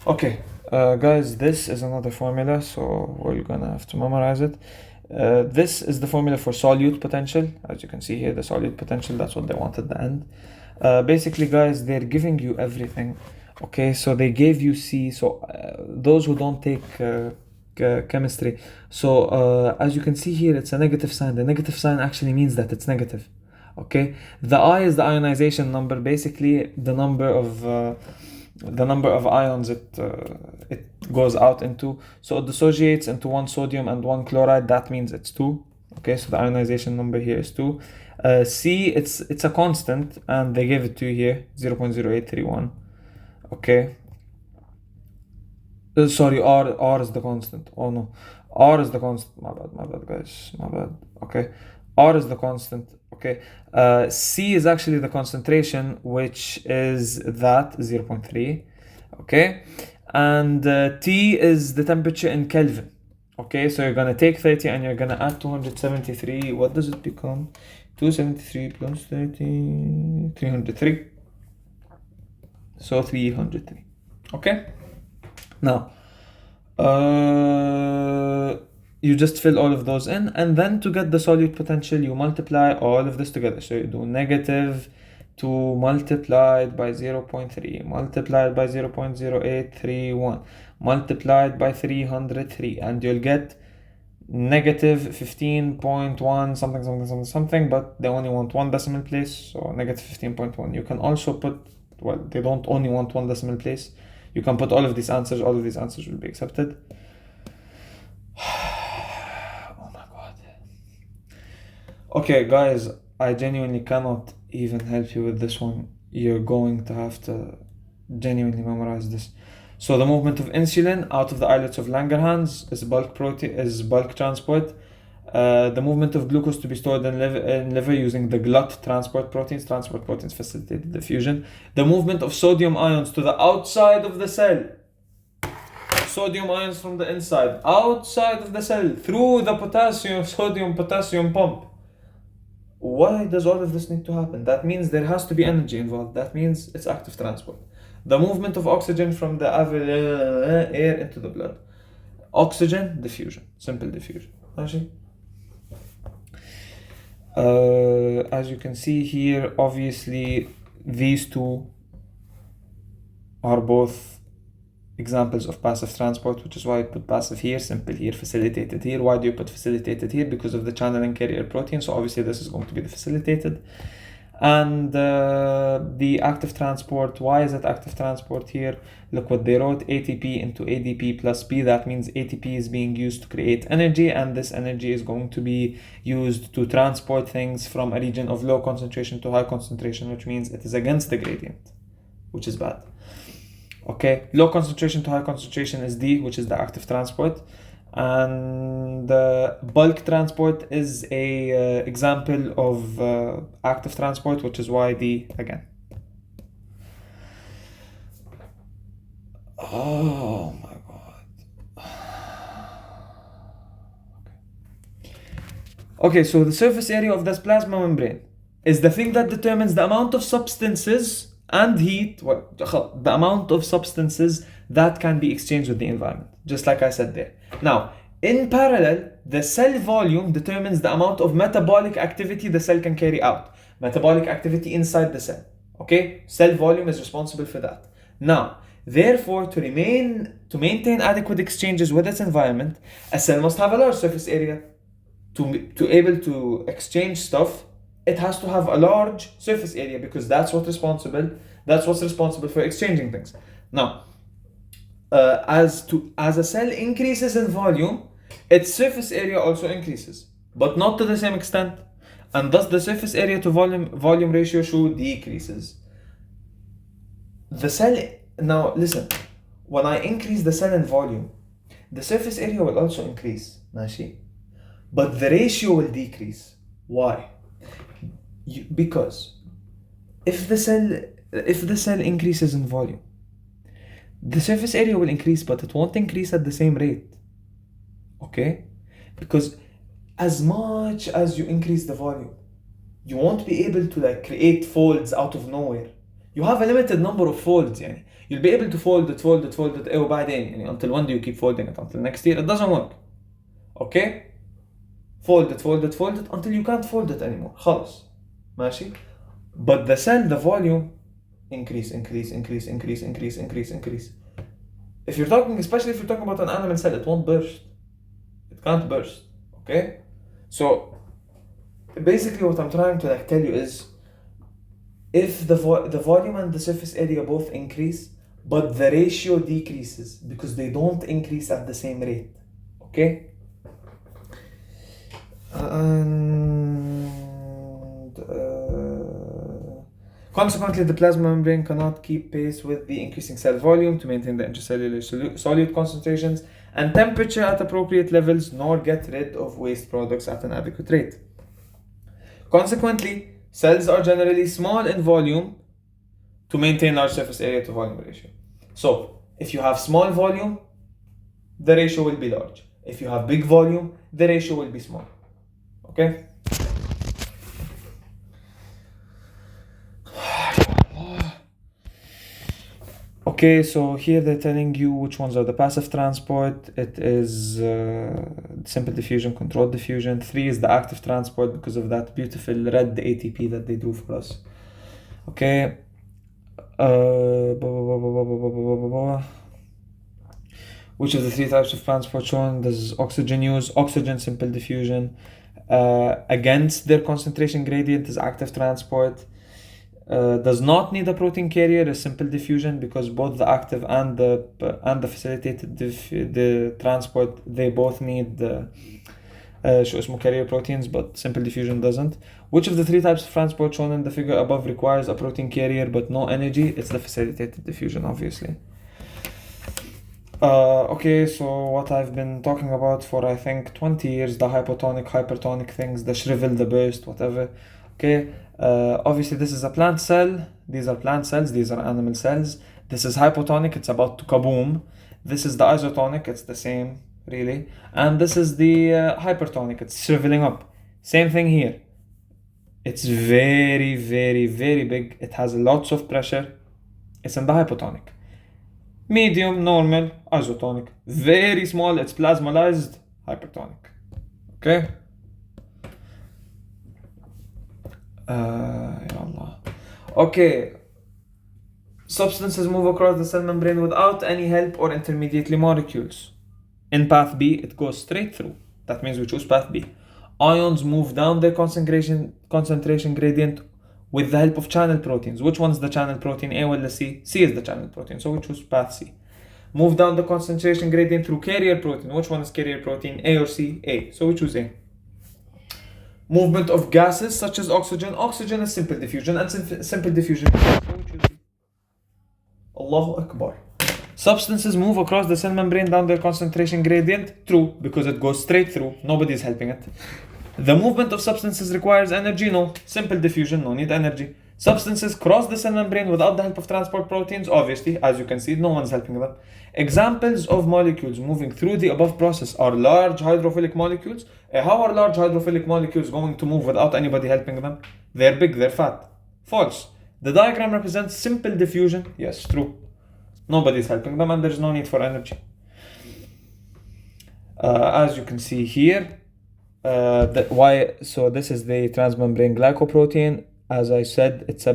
Okay, guys, this is another formula, so we're gonna have to memorize it. This is the formula for solute potential. As you can see here, the solute potential, that's what they want at the end. Basically, guys, they're giving you everything. Okay, so they gave you C. So those who don't take chemistry, so as you can see here, it's a negative sign. The negative sign actually means that it's negative. Okay, the I is the ionization number, basically the number of ions it goes out into. So it dissociates into one sodium and one chloride. That means it's 2. Okay, so the ionization number here is 2. C, it's a constant, and they gave it to you here, 0.0831. Okay. Sorry, R is the constant. Oh no, R is the constant. My bad, guys. My bad. Okay, R is the constant. Okay, C is actually the concentration, which is that 0.3. Okay, and T is the temperature in Kelvin. Okay, so you're gonna take 30 and you're gonna add 273. What does it become? 273 plus 30, 303. So 303. Okay. Now, you just fill all of those in, and then to get the solute potential, you multiply all of this together. So you do negative 2 multiplied by 0.3 multiplied by 0.0831 multiplied by 303, and you'll get negative 15.1 something, but they only want one decimal place, so negative 15.1. You can also put, well, they don't only want one decimal place. You can put all of these answers will be accepted. Oh my god. Okay, guys, I genuinely cannot even help you with this one. You're going to have to genuinely memorize this. So the movement of insulin out of the islets of Langerhans is bulk transport. The movement of glucose to be stored in liver using the GLUT transport proteins facilitate the fusion. The movement of sodium ions to the outside of the cell. Sodium ions from the inside, outside of the cell, through the sodium-potassium pump. Why does all of this need to happen? That means there has to be energy involved. That means it's active transport. The movement of oxygen from the air into the blood. Oxygen diffusion, simple diffusion. As you can see here, obviously these two are both examples of passive transport, which is why I put passive here, simple here, facilitated here. Why do you put facilitated here? Because of the channel and carrier protein, so obviously this is going to be the facilitated. And the active transport, why is it active transport here? Look what they wrote, ATP into ADP plus P. That means ATP is being used to create energy, and this energy is going to be used to transport things from a region of low concentration to high concentration, which means it is against the gradient, which is bad. Okay, low concentration to high concentration is D, which is the active transport. And bulk transport is a example of active transport, which is why D again. Oh my god. Okay, so the surface area of this plasma membrane is the thing that determines the amount of substances and heat, the amount of substances that can be exchanged with the environment, just like I said there. Now, in parallel, the cell volume determines the amount of metabolic activity the cell can carry out. Metabolic activity inside the cell. Okay? Cell volume is responsible for that. Now, therefore, to maintain adequate exchanges with its environment, a cell must have a large surface area. To able to exchange stuff, it has to have a large surface area, because that's what's responsible for exchanging things. Now, as a cell increases in volume, its surface area also increases, but not to the same extent, and thus the surface area to volume ratio should decreases. The cell, now listen, when I increase the cell in volume, the surface area will also increase, ماشي? But the ratio will decrease. Why? Because if the cell increases in volume, the surface area will increase, but it won't increase at the same rate. Okay? Because as much as you increase the volume, you won't be able to create folds out of nowhere. You have a limited number of folds. يعني. You'll be able to fold it وبعدين until one day you keep folding it until next year. It doesn't work. Okay? Fold it until you can't fold it anymore. خلاص. ماشي? But the cell, the volume, increase. If you're talking, especially if you're talking about an animal cell, it won't burst. It can't burst. Okay? So basically what I'm trying to tell you is, if the volume and the surface area both increase, but the ratio decreases because they don't increase at the same rate. Okay? Consequently, the plasma membrane cannot keep pace with the increasing cell volume to maintain the intracellular solute concentrations and temperature at appropriate levels, nor get rid of waste products at an adequate rate. Consequently, cells are generally small in volume to maintain large surface area to volume ratio. So, if you have small volume, the ratio will be large. If you have big volume, the ratio will be small. Okay? Okay, so here they're telling you which ones are the passive transport. It is simple diffusion, controlled diffusion. 3 is the active transport because of that beautiful red ATP that they drew for us. Okay. Which of the 3 types of transport shown does oxygen use? Oxygen, simple diffusion. Against their concentration gradient is active transport. Does not need a protein carrier is simple diffusion, because both the active and the facilitated the transport, they both need شو اسمه carrier proteins, but simple diffusion doesn't. Which of the 3 types of transport shown in the figure above requires a protein carrier but no energy? It's the facilitated diffusion, obviously. Okay, so what I've been talking about for I think 20 years, the hypotonic, hypertonic things, the shrivel, the burst, whatever. Okay, obviously this is a plant cell, these are plant cells, these are animal cells. This is hypotonic, it's about to kaboom. This is the isotonic, it's the same, really. And this is the hypertonic, it's shriveling up. Same thing here. It's very, very, very big. It has lots of pressure. It's in the hypotonic. Medium, normal, isotonic. Very small, it's plasmalized, hypertonic. Okay? Ya Allah. Okay. Substances move across the cell membrane without any help or intermediately molecules. In path B, it goes straight through. That means we choose path B. Ions move down their concentration gradient with the help of channel proteins. Which one's the channel protein, A or C? C is the channel protein, so we choose path C. Move down the concentration gradient through carrier protein. Which one is carrier protein, A or C? A, so we choose A. Movement of gases such as oxygen. Oxygen is simple diffusion, and simple diffusion, so we choose B. Allahu Akbar. Substances move across the cell membrane down their concentration gradient. True, because it goes straight through. Nobody's helping it. The movement of substances requires energy. No. Simple diffusion, no need energy. Substances cross the cell membrane without the help of transport proteins. Obviously, as you can see, no one's helping them. Examples of molecules moving through the above process are large hydrophilic molecules. How are large hydrophilic molecules going to move without anybody helping them? They're big, they're fat. False. The diagram represents simple diffusion. Yes, true. Nobody's helping them and there's no need for energy. As you can see here, so this is the transmembrane glycoprotein. As I said, it's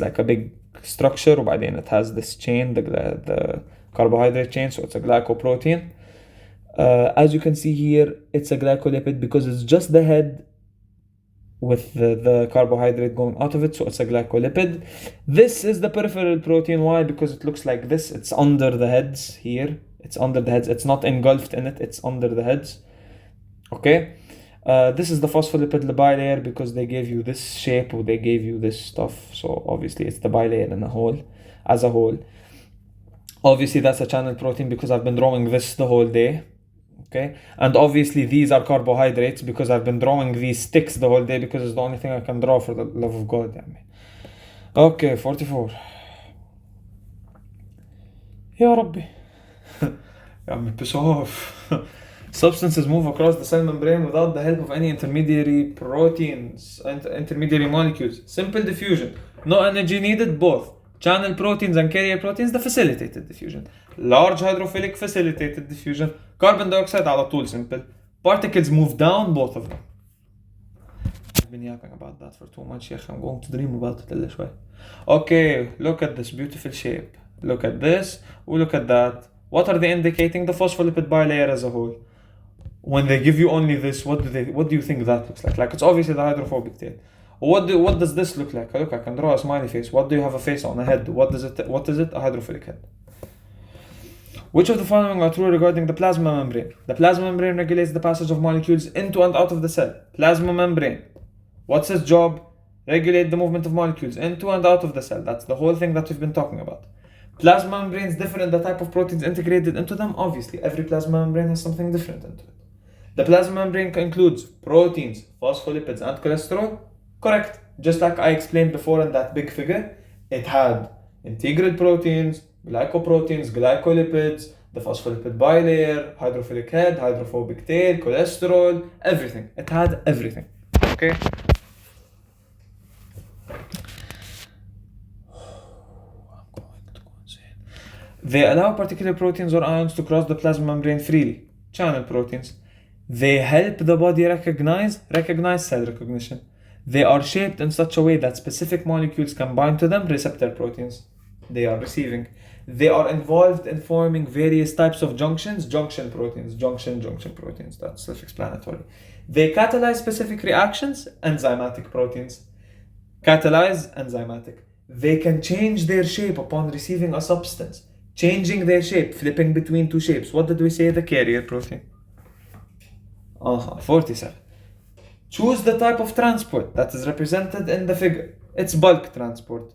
like a big structure, وبعدين it has this chain, the carbohydrate chain, so it's a glycoprotein. As you can see here, it's a glycolipid because it's just the head with the carbohydrate going out of it, so it's a glycolipid. This is the peripheral protein. Why? Because it looks like this. It's under the heads here. It's under the heads. It's not engulfed in it. It's under the heads. Okay. This is the phospholipid bilayer because they gave you this shape or they gave you this stuff. So obviously it's the bilayer as a whole. Obviously that's a channel protein because I've been drawing this the whole day. Okay, and obviously these are carbohydrates because I've been drawing these sticks the whole day because it's the only thing I can draw, for the love of God. Okay, 44. Ya Rabbi. Piss off. Substances move across the cell membrane without the help of any intermediary proteins, intermediary molecules. Simple diffusion. No energy needed, both. Channel proteins and carrier proteins, the facilitated diffusion. Large hydrophilic facilitated diffusion. Carbon dioxide على طول simple. Particles move down, both of them. I've been yapping about that for too much. I'm going to dream about it a little bit. Okay, look at this beautiful shape. Look at this, we look at that. What are they indicating? The phospholipid bilayer as a whole. When they give you only this, what do you think that looks like? Like, it's obviously the hydrophobic tail. What does this look like? Look, I can draw a smiley face. What do you have a face on? A head. What is it? A hydrophilic head. Which of the following are true regarding the plasma membrane? The plasma membrane regulates the passage of molecules into and out of the cell. Plasma membrane. What's its job? Regulate the movement of molecules into and out of the cell. That's the whole thing that we've been talking about. Plasma membranes differ in the type of proteins integrated into them. Obviously, every plasma membrane has something different into it. The plasma membrane includes proteins, phospholipids, and cholesterol. Correct. Just like I explained before in that big figure, it had integral proteins, glycoproteins, glycolipids, the phospholipid bilayer, hydrophilic head, hydrophobic tail, cholesterol, everything. It had everything. Okay? They allow particular proteins or ions to cross the plasma membrane freely. Channel proteins. They help the body recognize cell recognition. They are shaped in such a way that specific molecules can bind to them. Receptor proteins. They are receiving. They are involved in forming various types of junctions. Junction proteins. Junction proteins. That's self-explanatory. They catalyze specific reactions. Enzymatic proteins. Catalyze, enzymatic. They can change their shape upon receiving a substance. Changing their shape, flipping between two shapes. What did we say? The carrier protein. 47. Choose the type of transport that is represented in the figure. It's bulk transport.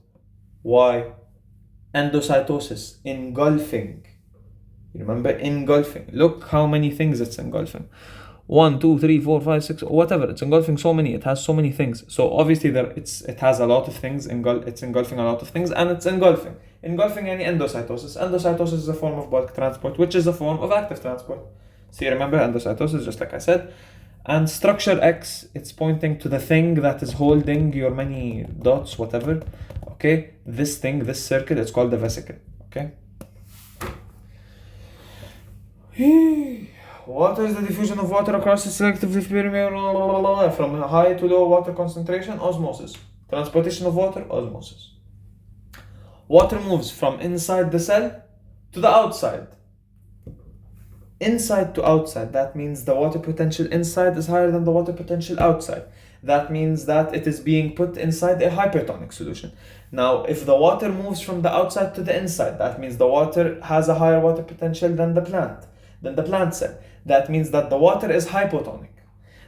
Why? Endocytosis, engulfing. You remember engulfing? Look how many things it's engulfing. 1, 2, 3, 4, 5, 6, whatever. It's engulfing so many. It has so many things. So obviously it has a lot of things. It's engulfing a lot of things, and it's engulfing. Engulfing any endocytosis. Endocytosis is a form of bulk transport, which is a form of active transport. So you remember endocytosis, just like I said. And structure X, it's pointing to the thing that is holding your many dots, whatever. Okay, this thing, this circle, it's called the vesicle. Okay. What is the diffusion of water across the selectively permeable from high to low water concentration? Osmosis. Transportation of water? Osmosis. Water moves from inside the cell to the outside. inside to outside. That means the water potential inside is higher than the water potential outside. That means that it is being put inside a hypertonic solution. Now, if the water moves from the outside to the inside, that means the water has a higher water potential than the plant cell. That means that the water is hypotonic.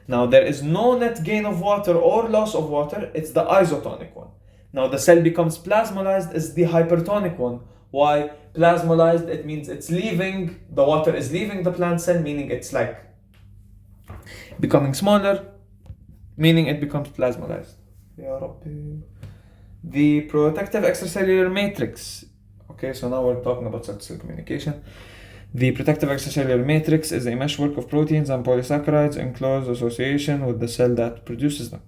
Now, there is no net gain of water or loss of water, it's the isotonic one. Now, the cell becomes plasmolized is the hypertonic one. Why? Plasmolized, it means the water is leaving the plant cell, meaning it's like becoming smaller, meaning it becomes plasmolized. The protective extracellular matrix. Okay, so now we're talking about cell-to-cell communication. The protective extracellular matrix is a meshwork of proteins and polysaccharides in close association with the cell that produces them.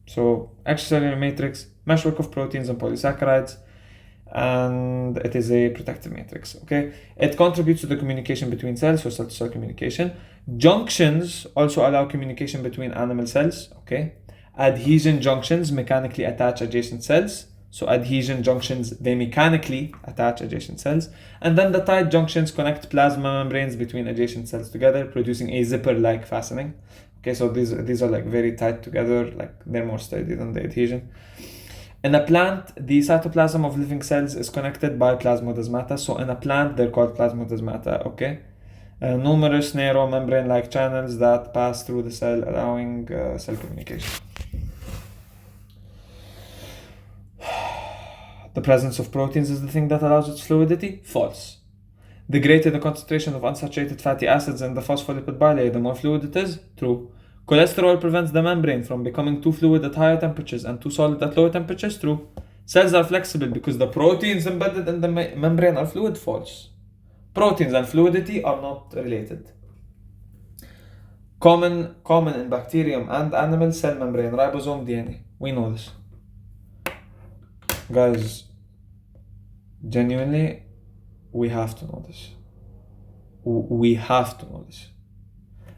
So, extracellular matrix, meshwork of proteins and polysaccharides, and it is a protective matrix. Okay, it contributes to the communication between cells, so cell-to-cell communication. Junctions also allow communication between animal cells. Okay, adhesion junctions mechanically attach adjacent cells. So adhesion junctions, they mechanically attach adjacent cells. And then the tight junctions connect plasma membranes between adjacent cells together, producing a zipper-like fastening. Okay, so these are like very tight together, like they're more sturdy than the adhesion. In a plant, the cytoplasm of living cells is connected by plasmodesmata. So in a plant, they're called plasmodesmata, okay? Numerous narrow membrane-like channels that pass through the cell, allowing cell communication. The presence of proteins is the thing that allows its fluidity? False. The greater the concentration of unsaturated fatty acids in the phospholipid bilayer, the more fluid it is? True. Cholesterol prevents the membrane from becoming too fluid at higher temperatures and too solid at lower temperatures? True. Cells are flexible because the proteins embedded in the membrane are fluid? False. Proteins and fluidity are not related. Common in bacterium and animal cell membrane, ribosome, DNA. We know this. Guys, genuinely, we have to know this. We have to know this.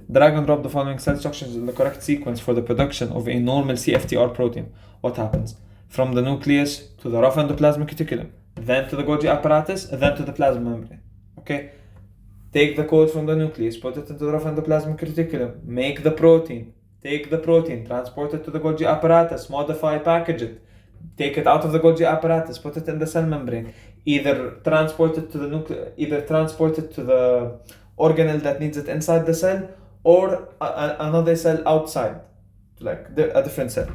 Drag and drop the following cell instructions in the correct sequence for the production of a normal CFTR protein. What happens? From the nucleus to the rough endoplasmic reticulum, then to the Golgi apparatus, then to the plasma membrane. Okay? Take the code from the nucleus, put it into the rough endoplasmic reticulum, make the protein, take the protein, transport it to the Golgi apparatus, modify, package it. Take it out of the Golgi apparatus, put it in the cell membrane. Either transport it to the organelle that needs it inside the cell, or another cell outside, like a different cell.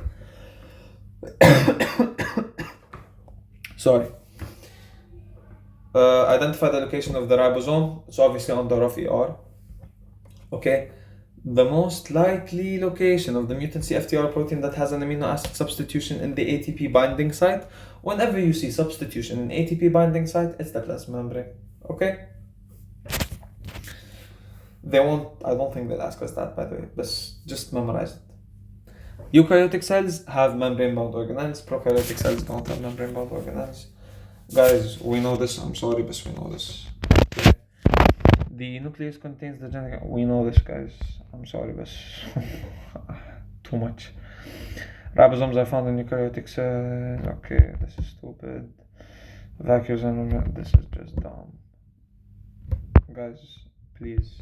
Sorry. Identify the location of the ribosome. It's obviously on the rough ER. Okay. The most likely location of the mutant CFTR protein that has an amino acid substitution in the ATP binding site. Whenever you see substitution in ATP binding site, it's the plasma membrane. Okay? I don't think they'll ask us that, by the way. Just memorize it. Eukaryotic cells have membrane-bound organelles. Prokaryotic cells don't have membrane-bound organelles. Guys, we know this. I'm sorry, but we know this. Okay. The nucleus contains the genetic... We know this, guys. I'm sorry, but too much. Ribosomes are found in eukaryotic cells. Okay, this is stupid. Vacuoles and... This is just dumb. Guys, please.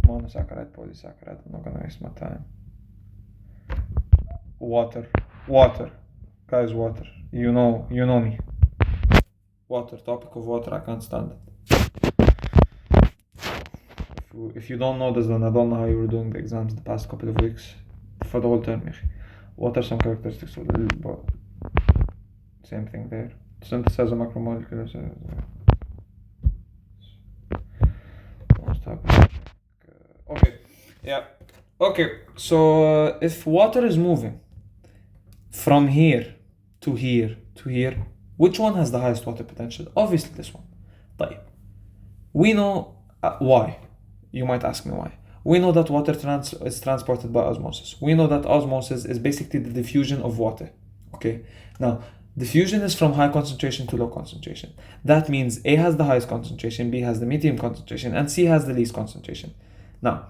Monosaccharide, polysaccharide. I'm not gonna waste my time. Water. Guys, water. You know me. Water. Topic of water. I can't stand it. If you don't know this, then I don't know how you were doing the exams the past couple of weeks. For the whole term. What are some characteristics of the... Same thing there. Synthesize a macromolecular... Okay. Yeah. Okay. So if water is moving from here to here to here, which one has the highest water potential? Obviously this one. طيب. We know why. You might ask me why. We know that water is transported by osmosis. We know that osmosis is basically the diffusion of water. Okay. Now, diffusion is from high concentration to low concentration. That means A has the highest concentration, B has the medium concentration, and C has the least concentration. Now,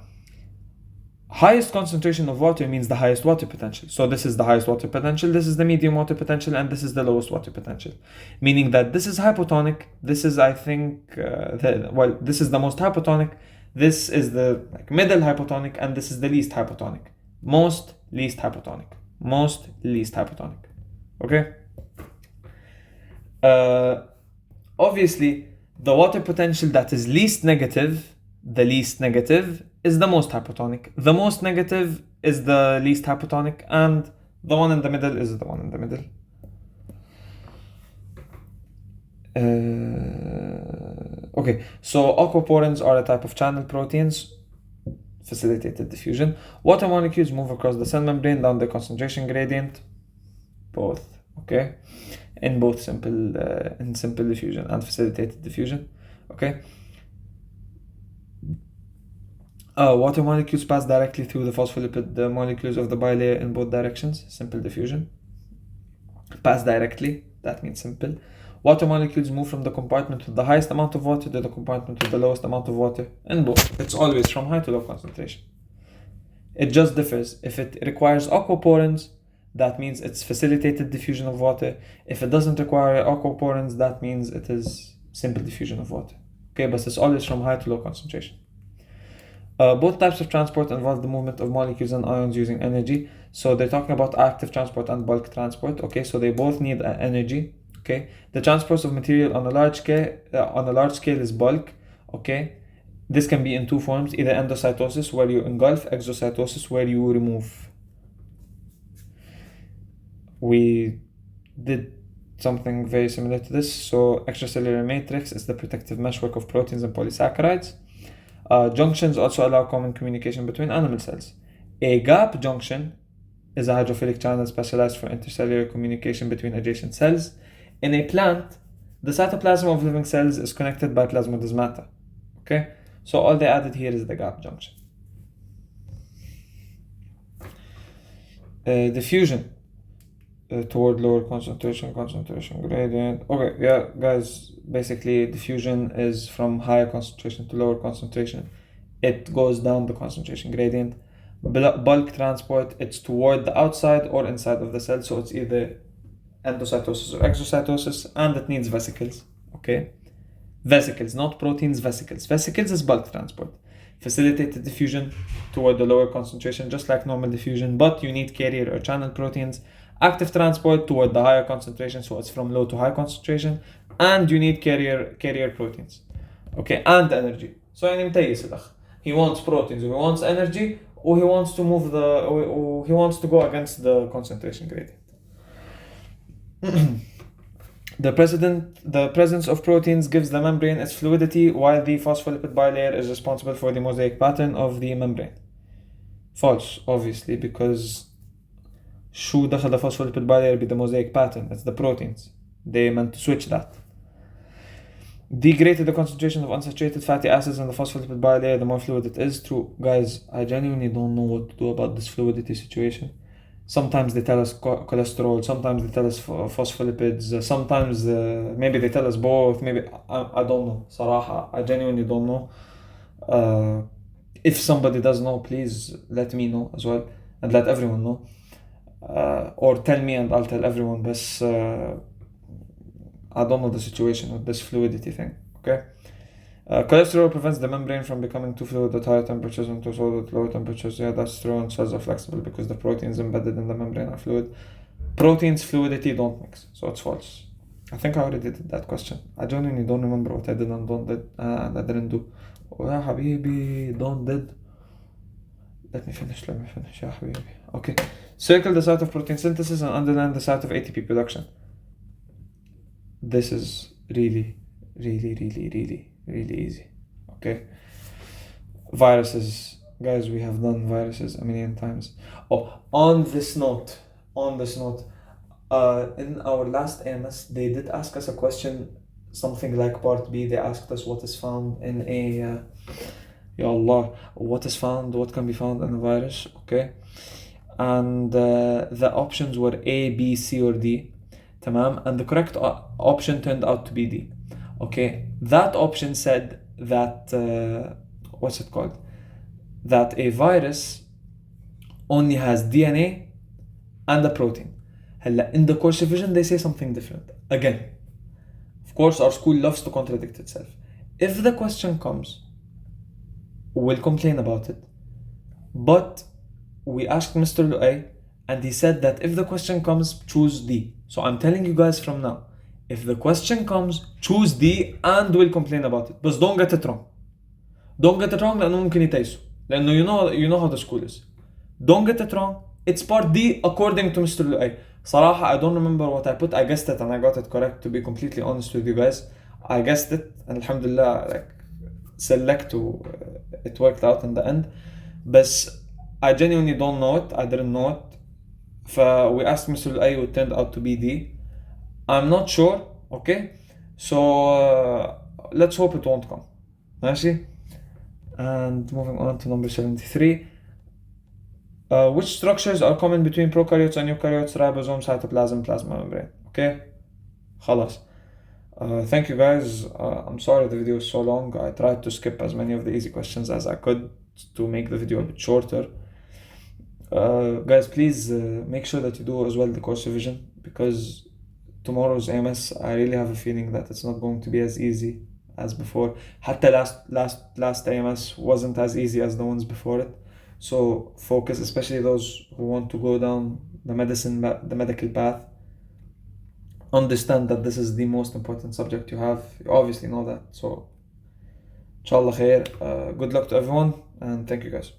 highest concentration of water means the highest water potential. So this is the highest water potential, this is the medium water potential, and this is the lowest water potential. Meaning that this is hypotonic, this is, I think, this is the most hypotonic, this is the middle hypotonic, and this is the least hypotonic. Most, least hypotonic. Most, least hypotonic. Okay? Obviously, the water potential that is least negative, the least negative, is the most hypotonic. The most negative is the least hypotonic, and the one in the middle is the one in the middle. Okay, so aquaporins are a type of channel proteins, facilitated diffusion. Water molecules move across the cell membrane down the concentration gradient, both, okay, in both simple diffusion and facilitated diffusion, okay. Water molecules pass directly through the phospholipid molecules of the bilayer in both directions, simple diffusion. Pass directly, that means simple. Water molecules move from the compartment with the highest amount of water to the compartment with the lowest amount of water in both. It's always from high to low concentration. It just differs. If it requires aquaporins, that means it's facilitated diffusion of water. If it doesn't require aquaporins, that means it is simple diffusion of water. Okay, but it's always from high to low concentration. Both types of transport involve the movement of molecules and ions using energy. So they're talking about active transport and bulk transport. Okay, so they both need energy. Okay, the transport of material on a large scale is bulk. Okay, this can be in two forms: either endocytosis, where you engulf; exocytosis, where you remove. We did something very similar to this. So extracellular matrix is the protective meshwork of proteins and polysaccharides. Junctions also allow common communication between animal cells. A gap junction is a hydrophilic channel specialized for intercellular communication between adjacent cells. In a plant, the cytoplasm of living cells is connected by plasmodesmata. Okay, so all they added here is the gap junction. Diffusion toward lower concentration gradient. Okay, yeah, guys, basically diffusion is from higher concentration to lower concentration. It goes down the concentration gradient. Bulk transport, it's toward the outside or inside of the cell, so it's either endocytosis or exocytosis, and it needs vesicles. Okay, vesicles, not proteins, vesicles. Vesicles is bulk transport. Facilitated diffusion toward the lower concentration, just like normal diffusion, but you need carrier or channel proteins. Active transport toward the higher concentration, so it's from low to high concentration, and you need carrier proteins. Okay, and energy. So he wants proteins, he wants energy, or he wants to move or he wants to go against the concentration gradient. The presence of proteins gives the membrane its fluidity, while the phospholipid bilayer is responsible for the mosaic pattern of the membrane. False, obviously, because شو دخل the phospholipid bilayer be the mosaic pattern? It's the proteins. They meant to switch that. The greater the concentration of unsaturated fatty acids in the phospholipid bilayer, the more fluid it is. True. Guys, I genuinely don't know what to do about this fluidity situation. Sometimes they tell us cholesterol, sometimes they tell us phospholipids, sometimes maybe they tell us both, maybe, I don't know. Saraha, I genuinely don't know. If somebody does know, please let me know as well, and let everyone know. Or tell me and I'll tell everyone, but I don't know the situation with this fluidity thing, okay? Cholesterol prevents the membrane from becoming too fluid at higher temperatures and too solid at lower temperatures. Yeah, that's true, and cells are flexible because the proteins embedded in the membrane are fluid. Proteins, fluidity don't mix, so it's false. I think I already did that question. I genuinely don't remember what I did and and I didn't do. Oh, yeah, habibi, did. Let me finish, yeah, habibi. Okay, circle the site of protein synthesis and underline the site of ATP production. This is really easy. Okay, viruses, guys, we have done viruses a million times. On this note, in our last AMS, they did ask us a question, something like part B. They asked us what is found in a Ya Allah, what can be found in a virus. Okay, and the options were A, B, C, or D. Tamam, and the correct option turned out to be D. Okay, that option said that what's it called? That a virus only has DNA and a protein. هلا in the course revision they say something different. Again, of course our school loves to contradict itself. If the question comes, we'll complain about it. But we asked Mr. Luay and he said that if the question comes, choose D. So I'm telling you guys from now, if the question comes, choose D and we'll complain about it. But don't get it wrong. Don't get it wrong لأنه ممكن يتيسوا. لأنه you know how the school is. Don't get it wrong. It's part D according to Mr. Luay. صراحة I don't remember what I put. I guessed it and I got it correct, to be completely honest with you guys. I guessed it and alhamdulillah like select it worked out in the end. But I genuinely don't know it. I didn't know it. We asked Mr. Luay, it turned out to be D. I'm not sure. Okay. So let's hope it won't come. ماشي. And moving on to number 73. Which structures are common between prokaryotes and eukaryotes? Ribosomes, cytoplasm, plasma membrane. Okay? خلاص. Thank you guys. I'm sorry the video is so long. I tried to skip as many of the easy questions as I could to make the video a bit shorter. Guys, please make sure that you do as well the course revision, because tomorrow's AMS, I really have a feeling that it's not going to be as easy as before. حتى last AMS wasn't as easy as the ones before it. So focus, especially those who want to go down the medical path. Understand that this is the most important subject you have. You obviously know that. So inshallah khair. Good luck to everyone and thank you guys.